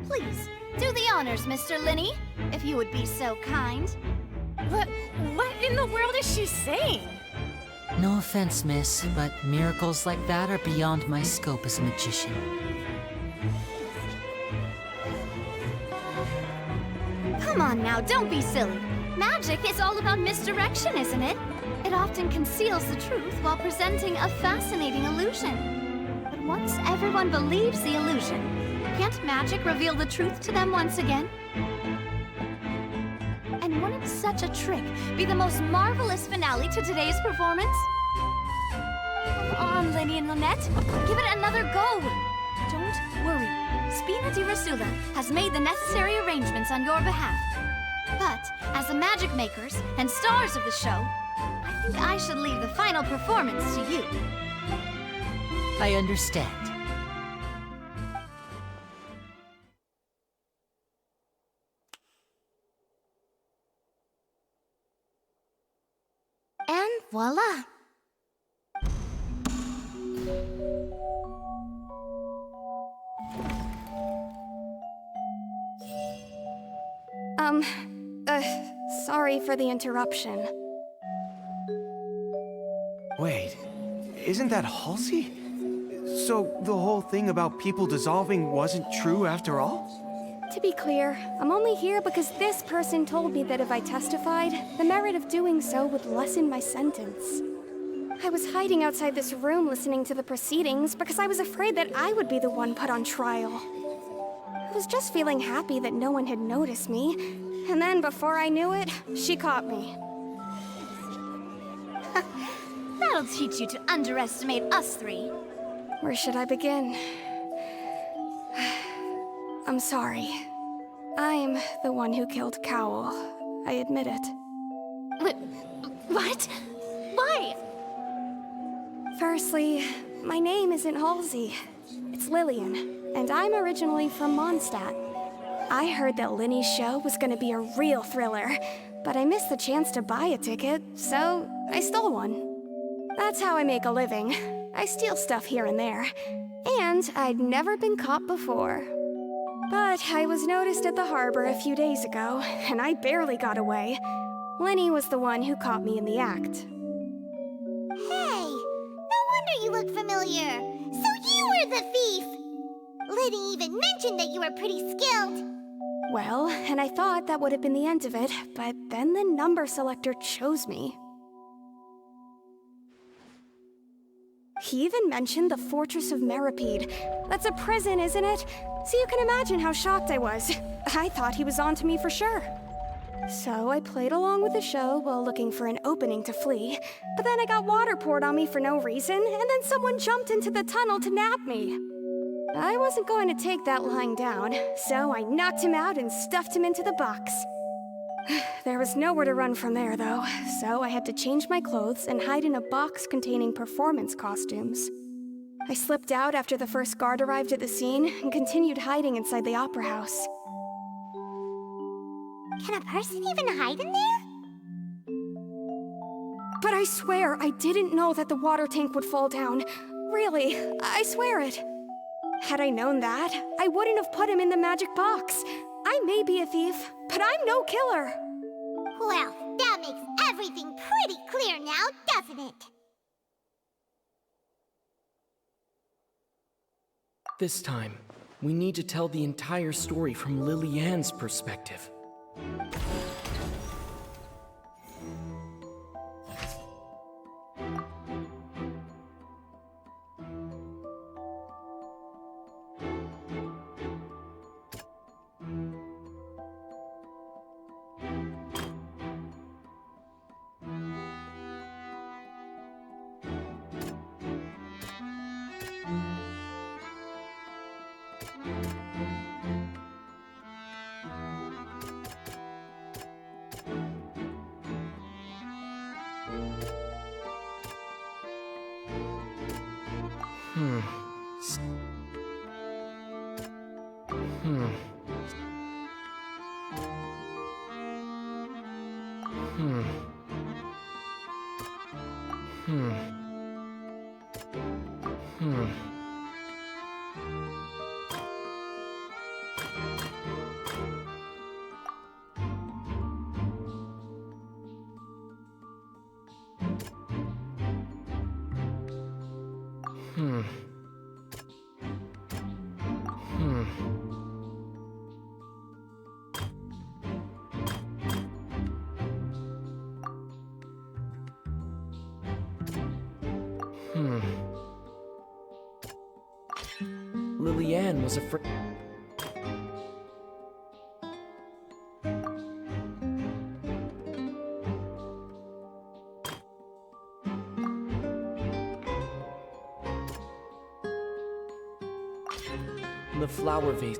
Please, do the honors, Mr. Linny, if you would be so kind. What in the world is she saying? No offense, miss, but miracles like that are beyond my scope as a magician. Come on now, don't be silly. Magic is all about misdirection, isn't it? It often conceals the truth while presenting a fascinating illusion. But once everyone believes the illusion, can't magic reveal the truth to them once again? And wouldn't such a trick be the most marvelous finale to today's performance? Come on, Lenny and Lynette. Give it another go. Don't worry. Spina di Rasula has made the necessary arrangements on your behalf. But, as the magic makers and stars of the show, I think I should leave the final performance to you. I understand. And voila! Sorry for the interruption. Wait, isn't that Halsey? So the whole thing about people dissolving wasn't true after all? To be clear, I'm only here because this person told me that if I testified, the merit of doing so would lessen my sentence. I was hiding outside this room listening to the proceedings because I was afraid that I would be the one put on trial. I was just feeling happy that no one had noticed me, and then before I knew it, she caught me. That'll teach you to underestimate us three. Where should I begin? I'm sorry. I'm the one who killed Cowl. I admit it. What? Why? Firstly, my name isn't Halsey. It's Lillian, and I'm originally from Mondstadt. I heard that Linny's show was gonna be a real thriller, but I missed the chance to buy a ticket, so I stole one. That's how I make a living. I steal stuff here and there, and I'd never been caught before. But I was noticed at the harbor a few days ago, and I barely got away. Linny was the one who caught me in the act. Hey, no wonder you look familiar. So you were the thief. Liddy even mentioned that you were pretty skilled. Well, and I thought that would have been the end of it, but then the number selector chose me. He even mentioned the Fortress of Meripede. That's a prison, isn't it? So you can imagine how shocked I was. I thought he was onto me for sure. So I played along with the show while looking for an opening to flee, but then I got water poured on me for no reason, and then someone jumped into the tunnel to nab me. I wasn't going to take that lying down, so I knocked him out and stuffed him into the box. There was nowhere to run from there, though, so I had to change my clothes and hide in a box containing performance costumes. I slipped out after the first guard arrived at the scene and continued hiding inside the opera house. Can a person even hide in there? But I swear I didn't know that the water tank would fall down. Really, I swear it. Had I known that, I wouldn't have put him in the magic box. I may be a thief, but I'm no killer. Well, that makes everything pretty clear now, doesn't it? This time, we need to tell the entire story from Lily-Ann's perspective. Lily-Ann was afraid. the flower vase.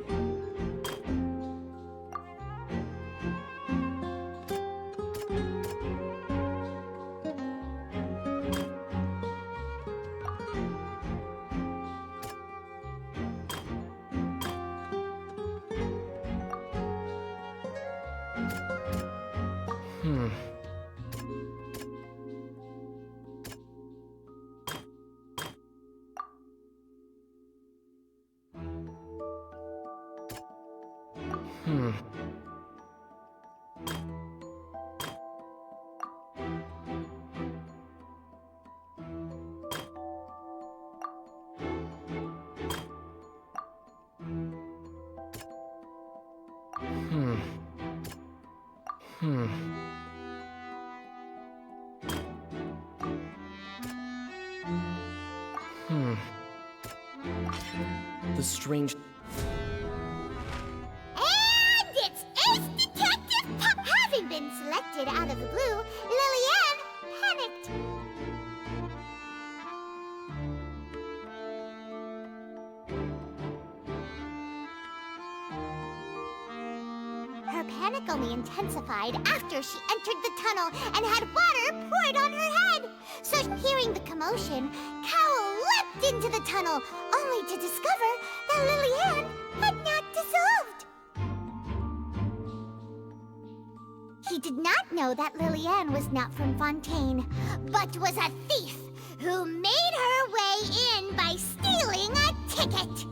The strange... And it's Ace Detective Pup! Having been selected out of the blue, Lillian panicked. Her panic only intensified after she entered the tunnel and had water poured on her head. So, hearing the commotion, Cowell leapt into the tunnel, only to discover that Lillian had not dissolved. He did not know that Lillian was not from Fontaine, but was a thief who made her way in by stealing a ticket.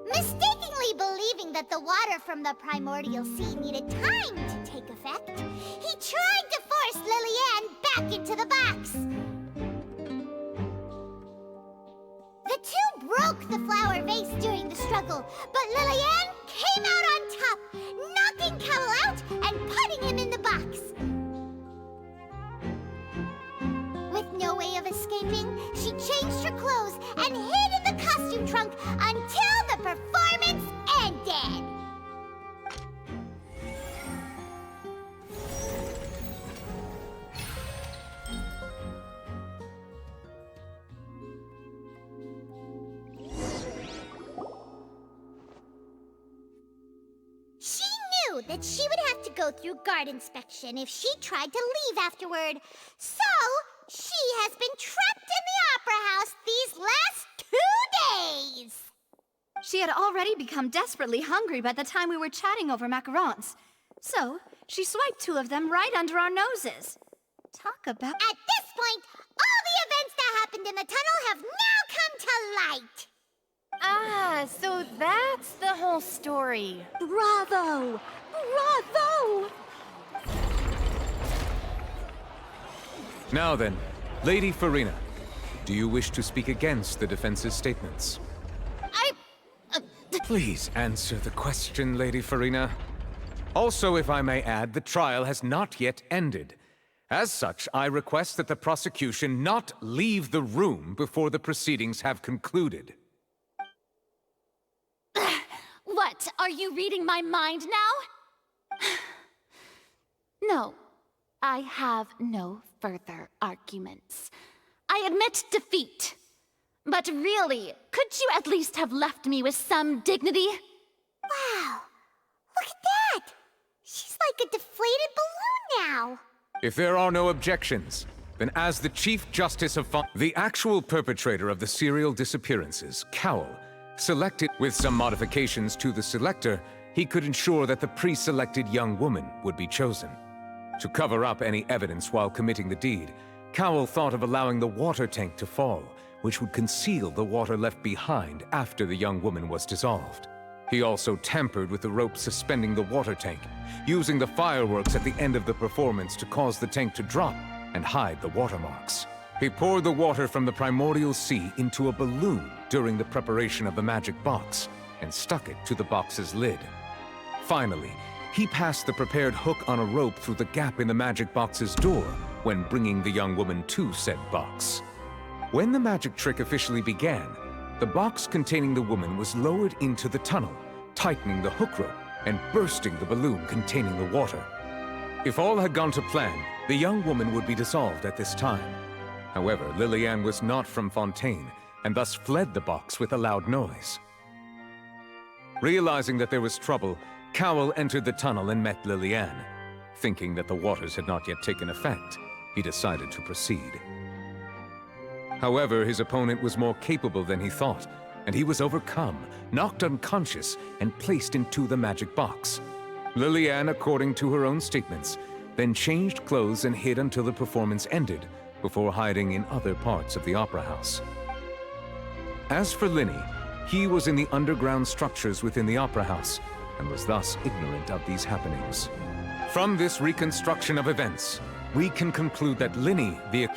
Mistakenly believing that the water from the primordial sea needed time to take effect, he tried to force Lillian back into the box. The two broke the flower vase during the struggle, but Lillian came out on top, knocking Cowell out and putting him in the box. With no way of escaping, she changed her clothes and hid in the costume trunk until the performance ended. She knew that she would have to go through guard inspection if she tried to leave afterward. So, she has been trapped in the Opera House these last 2 days. She had already become desperately hungry by the time we were chatting over macarons. So, she swiped 2 of them right under our noses. Talk about... At this point, all the events that happened in the tunnel have now come to light. Ah, so that's the whole story. Bravo! Bravo! Now then, Lady Farina, do you wish to speak against the defense's statements? Please answer the question, Lady Farina. Also, if I may add, the trial has not yet ended. As such, I request that the prosecution not leave the room before the proceedings have concluded. What? Are you reading my mind now? No, I have no further arguments. I admit defeat. But really, could you at least have left me with some dignity? Wow, look at that! She's like a deflated balloon now. If there are no objections, then as the Chief Justice of the actual perpetrator of the serial disappearances, Cowell, selected with some modifications to the selector, he could ensure that the pre-selected young woman would be chosen. To cover up any evidence while committing the deed, Cowell thought of allowing the water tank to fall, which would conceal the water left behind after the young woman was dissolved. He also tampered with the rope suspending the water tank, using the fireworks at the end of the performance to cause the tank to drop and hide the watermarks. He poured the water from the primordial sea into a balloon during the preparation of the magic box and stuck it to the box's lid. Finally, he passed the prepared hook on a rope through the gap in the magic box's door when bringing the young woman to said box. When the magic trick officially began, the box containing the woman was lowered into the tunnel, tightening the hook rope and bursting the balloon containing the water. If all had gone to plan, the young woman would be dissolved at this time. However, Lillian was not from Fontaine, and thus fled the box with a loud noise. Realizing that there was trouble, Cowell entered the tunnel and met Lillian. Thinking that the waters had not yet taken effect, he decided to proceed. However, his opponent was more capable than he thought, and he was overcome, knocked unconscious, and placed into the magic box. Lillian, according to her own statements, then changed clothes and hid until the performance ended, before hiding in other parts of the opera house. As for Linny, he was in the underground structures within the opera house, and was thus ignorant of these happenings. From this reconstruction of events, we can conclude that Linny, the...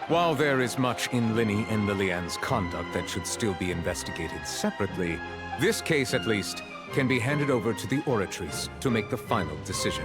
While there is much in Linny and Lillian's conduct that should still be investigated separately, this case, at least, can be handed over to the Oratrice to make the final decision.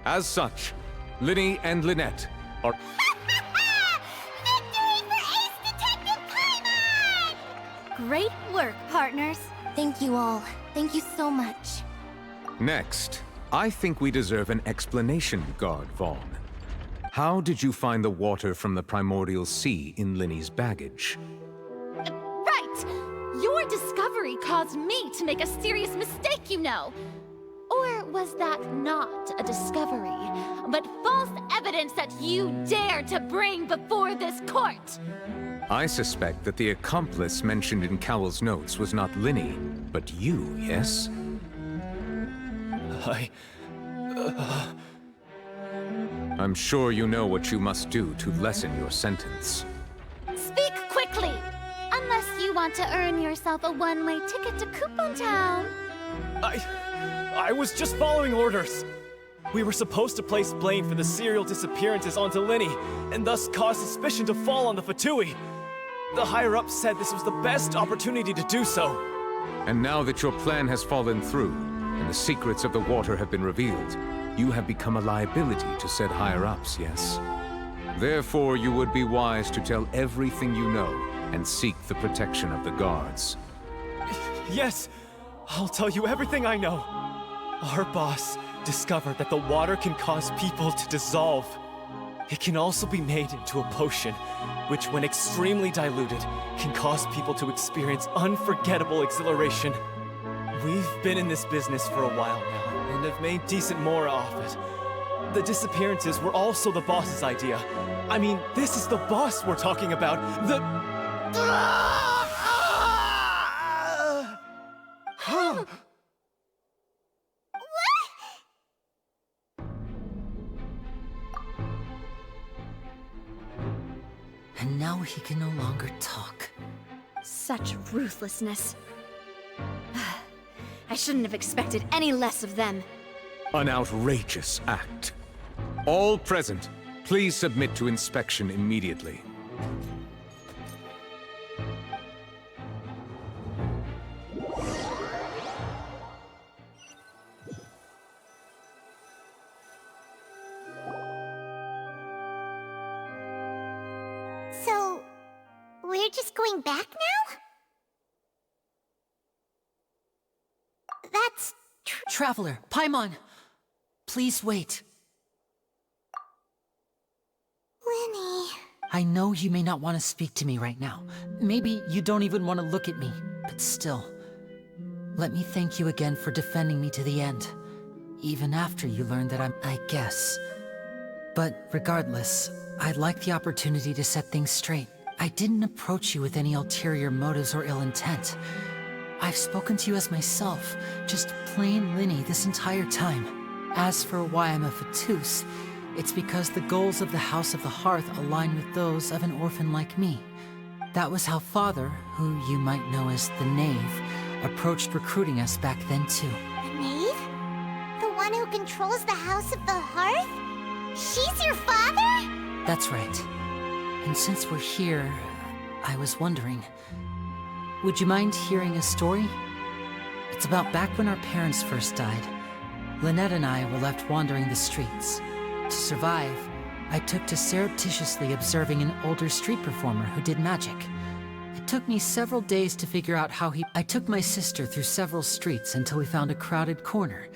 As such, Linny and Lynette are... Great work, partners. Thank you all. Thank you so much. Next, I think we deserve an explanation, Guard Vaughn. How did you find the water from the primordial sea in Linny's baggage? Right! Your discovery caused me to make a serious mistake, you know. Or was that not a discovery, but false evidence that you dared to bring before this court? I suspect that the accomplice mentioned in Cowell's notes was not Linny, but you, yes? I'm sure you know what you must do to lessen your sentence. Speak quickly! Unless you want to earn yourself a one-way ticket to Coupon Town. I was just following orders. We were supposed to place blame for the serial disappearances onto Linny, and thus cause suspicion to fall on the Fatui. The higher-ups said this was the best opportunity to do so. And now that your plan has fallen through, and the secrets of the water have been revealed, you have become a liability to said higher-ups, yes? Therefore, you would be wise to tell everything you know, and seek the protection of the guards. Yes, I'll tell you everything I know. Our boss discovered that the water can cause people to dissolve. It can also be made into a potion, which when extremely diluted, can cause people to experience unforgettable exhilaration. We've been in this business for a while now, and have made decent more off it. The disappearances were also the boss's idea. I mean, this is the boss we're talking about. And now he can no longer talk. Such ruthlessness. I shouldn't have expected any less of them. An outrageous act. All present, please submit to inspection immediately. So, we're just going back now? That's... Traveler, Paimon! Please wait. Linny... I know you may not want to speak to me right now. Maybe you don't even want to look at me, but still. Let me thank you again for defending me to the end. Even after you learned that I guess. But regardless, I'd like the opportunity to set things straight. I didn't approach you with any ulterior motives or ill intent. I've spoken to you as myself, just plain Linny this entire time. As for why I'm a Fatus, it's because the goals of the House of the Hearth align with those of an orphan like me. That was how Father, who you might know as the Knave, approached recruiting us back then too. The Knave? The one who controls the House of the Hearth? She's your father? That's right. And since we're here, I was wondering, Would you mind hearing a story? It's about back when our parents first died. Lynette and I were left wandering the streets. To survive, I took to surreptitiously observing an older street performer who did magic. It took me several days to figure out how I took my sister through several streets until we found a crowded corner,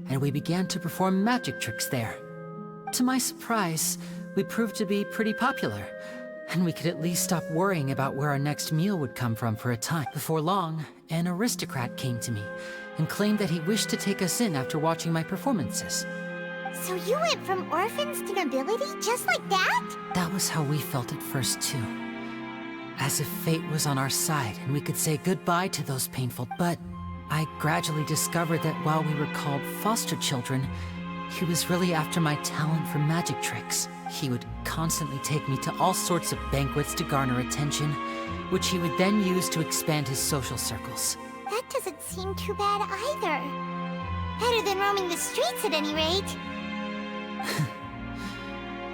and we began to perform magic tricks there. To my surprise, we proved to be pretty popular, and we could at least stop worrying about where our next meal would come from for a time. Before long, an aristocrat came to me and claimed that he wished to take us in after watching my performances. So you went from orphans to nobility just like that? That was how we felt at first, too. As if fate was on our side and we could say goodbye to those painful. But I gradually discovered that while we were called foster children, he was really after my talent for magic tricks. He would constantly take me to all sorts of banquets to garner attention, which he would then use to expand his social circles. That doesn't seem too bad either. Better than roaming the streets at any rate.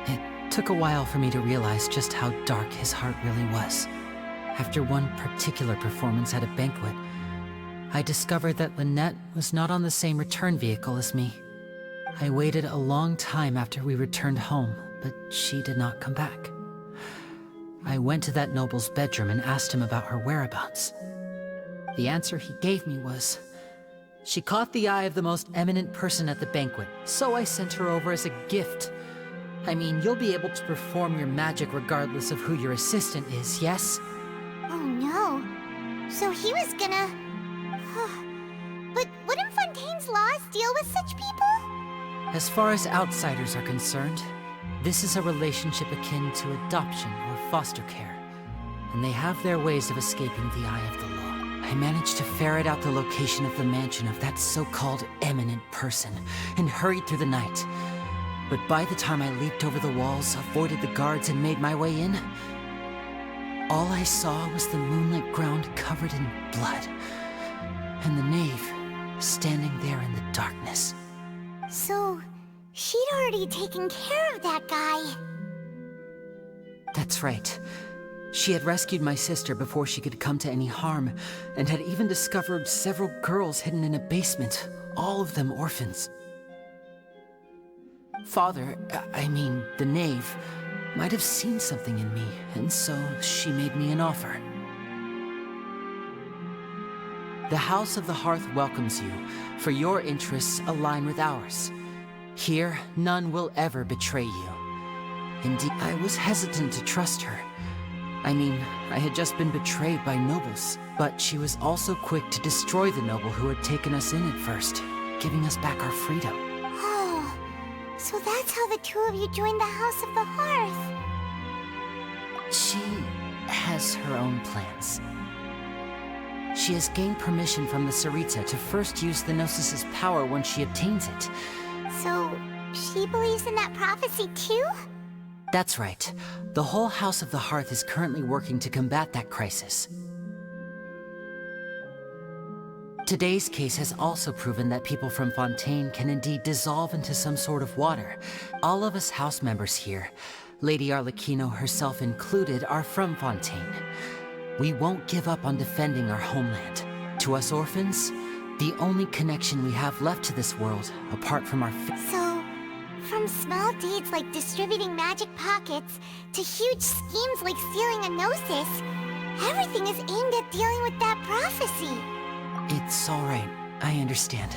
It took a while for me to realize just how dark his heart really was. After one particular performance at a banquet, I discovered that Lynette was not on the same return vehicle as me. I waited a long time after we returned home, but she did not come back. I went to that noble's bedroom and asked him about her whereabouts. The answer he gave me was, she caught the eye of the most eminent person at the banquet, so I sent her over as a gift. I mean, you'll be able to perform your magic regardless of who your assistant is, yes? Oh no. So he was gonna... But wouldn't Fontaine's laws deal with such people? As far as outsiders are concerned, this is a relationship akin to adoption or foster care, and they have their ways of escaping the eye of the law. I managed to ferret out the location of the mansion of that so-called eminent person and hurried through the night. But by the time I leaped over the walls, avoided the guards, and made my way in, all I saw was the moonlit ground covered in blood, and the knave standing there in the darkness. So, she'd already taken care of that guy. That's right. She had rescued my sister before she could come to any harm, and had even discovered several girls hidden in a basement, all of them orphans. Father, I mean, the knave, might have seen something in me, and so she made me an offer. The House of the Hearth welcomes you, for your interests align with ours. Here, none will ever betray you. Indeed, I was hesitant to trust her. I mean, I had just been betrayed by nobles, but she was also quick to destroy the noble who had taken us in at first, giving us back our freedom. Oh, so that's how the two of you joined the House of the Hearth. She has her own plans. She has gained permission from the Tsaritsa to first use the Gnosis' power when she obtains it. So, she believes in that prophecy too? That's right. The whole House of the Hearth is currently working to combat that crisis. Today's case has also proven that people from Fontaine can indeed dissolve into some sort of water. All of us house members here, Lady Arlecchino herself included, are from Fontaine. We won't give up on defending our homeland. To us orphans, the only connection we have left to this world, apart from our So, from small deeds like distributing magic pockets to huge schemes like stealing a Gnosis, everything is aimed at dealing with that prophecy. It's all right. I understand.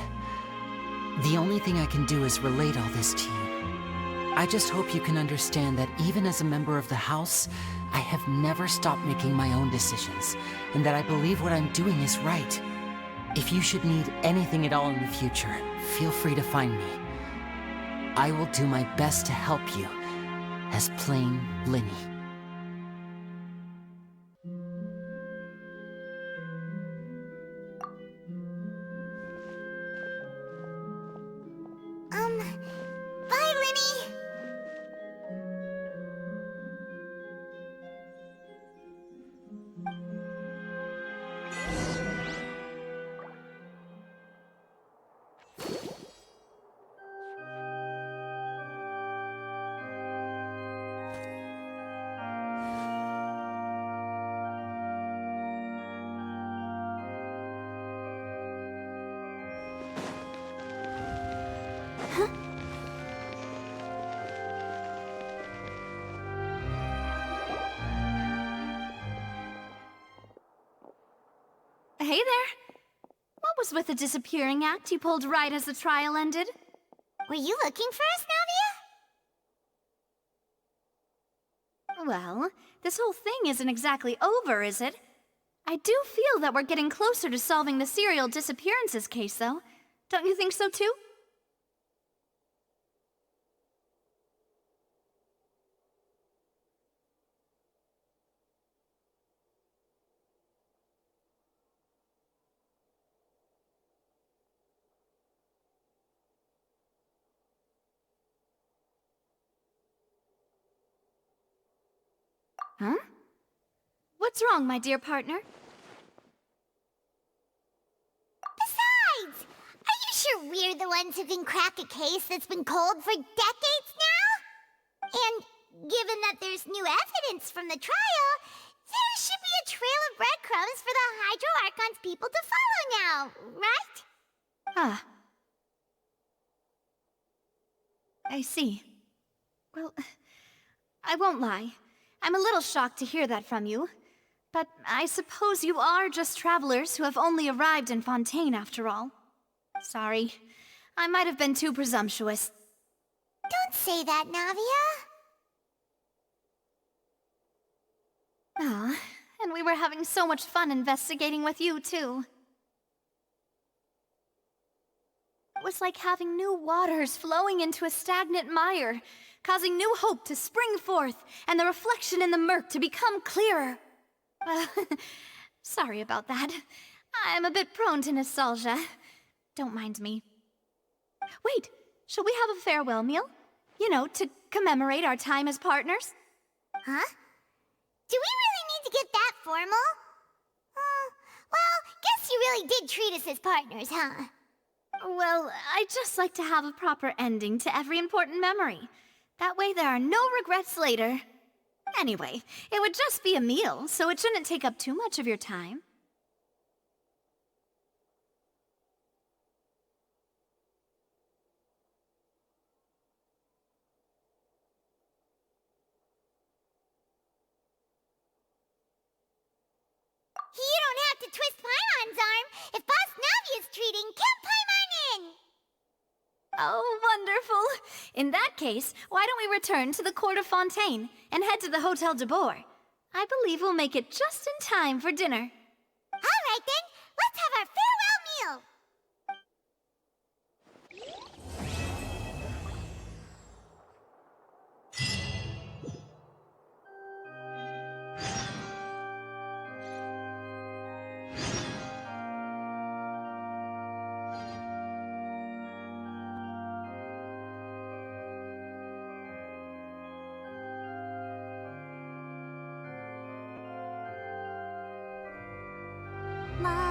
The only thing I can do is relate all this to you. I just hope you can understand that even as a member of the House, I have never stopped making my own decisions, and that I believe what I'm doing is right. If you should need anything at all in the future, feel free to find me. I will do my best to help you, as plain Linny. Bye, Linny! Hey there. What was with the disappearing act you pulled right as the trial ended? Were you looking for us, Navia? Well, this whole thing isn't exactly over, is it? I do feel that we're getting closer to solving the serial disappearances case, though. Don't you think so, too? Huh? What's wrong, my dear partner? Besides, are you sure we're the ones who can crack a case that's been cold for decades now? And given that there's new evidence from the trial, there should be a trail of breadcrumbs for the Hydro Archon's people to follow now, right? Ah. I see. Well, I won't lie. I'm a little shocked to hear that from you. But I suppose you are just travelers who have only arrived in Fontaine after all. Sorry. I might have been too presumptuous. Don't say that, Navia. Ah, and we were having so much fun investigating with you, too. It was like having new waters flowing into a stagnant mire, causing new hope to spring forth, and the reflection in the murk to become clearer. Sorry about that. I'm a bit prone to nostalgia. Don't mind me. Wait, shall we have a farewell meal? You know, to commemorate our time as partners? Huh? Do we really need to get that formal? Well, guess you really did treat us as partners, huh? Well, I'd just like to have a proper ending to every important memory. That way there are no regrets later. Anyway, it would just be a meal, so it shouldn't take up too much of your time. You don't have to twist Paimon's arm. If Boss Navia's treating, count Paimon in! Oh, wonderful! In that case, why don't we return to the Court of Fontaine and head to the Hotel de Boer? I believe we'll make it just in time for dinner. All right then, let's have our farewell meal! La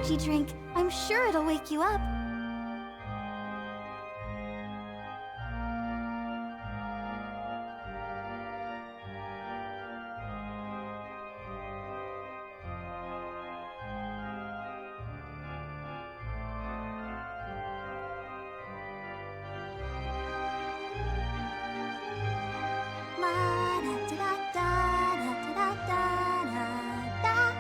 energy drink. I'm sure it'll wake you up. La da da da da da da da da.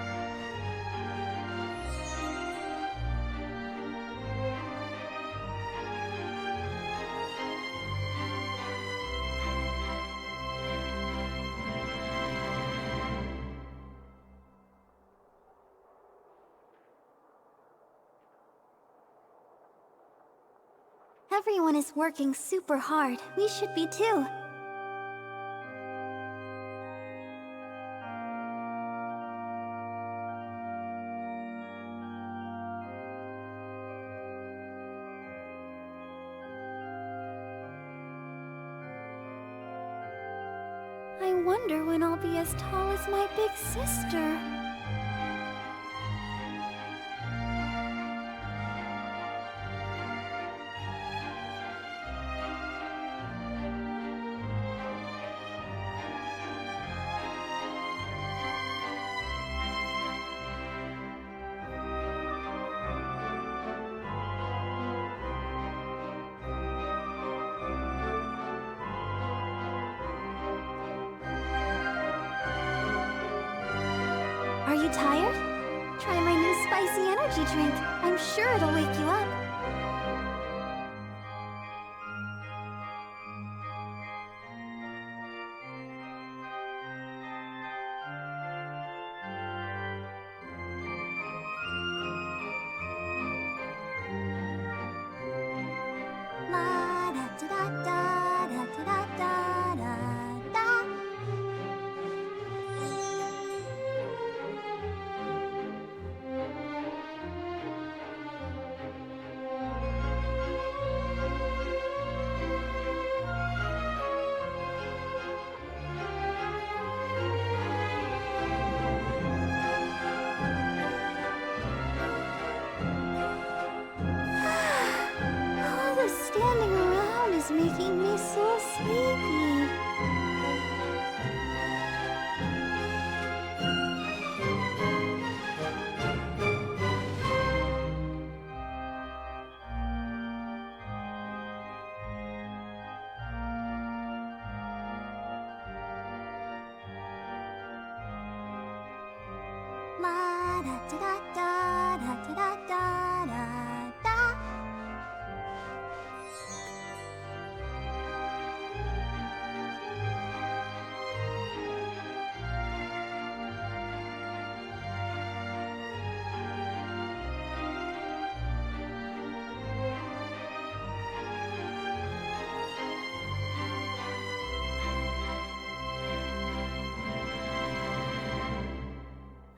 Everyone is working super hard. We should be too. I wonder when I'll be as tall as my big sister. Are you tired? Try my new spicy energy drink. I'm sure it'll wake you up. La da da da da da da da da. All the standing around is making me so sleepy. La da da da da da da da da da.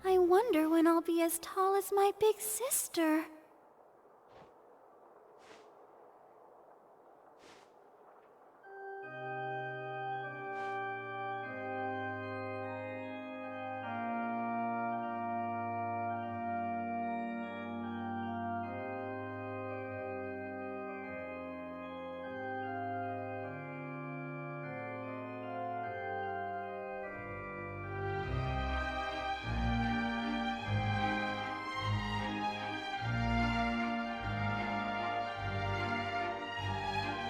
I wonder when I'll be as tall as my big sister.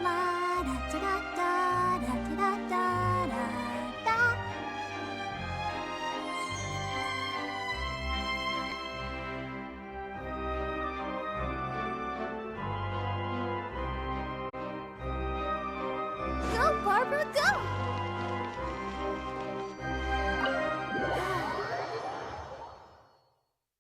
La da da da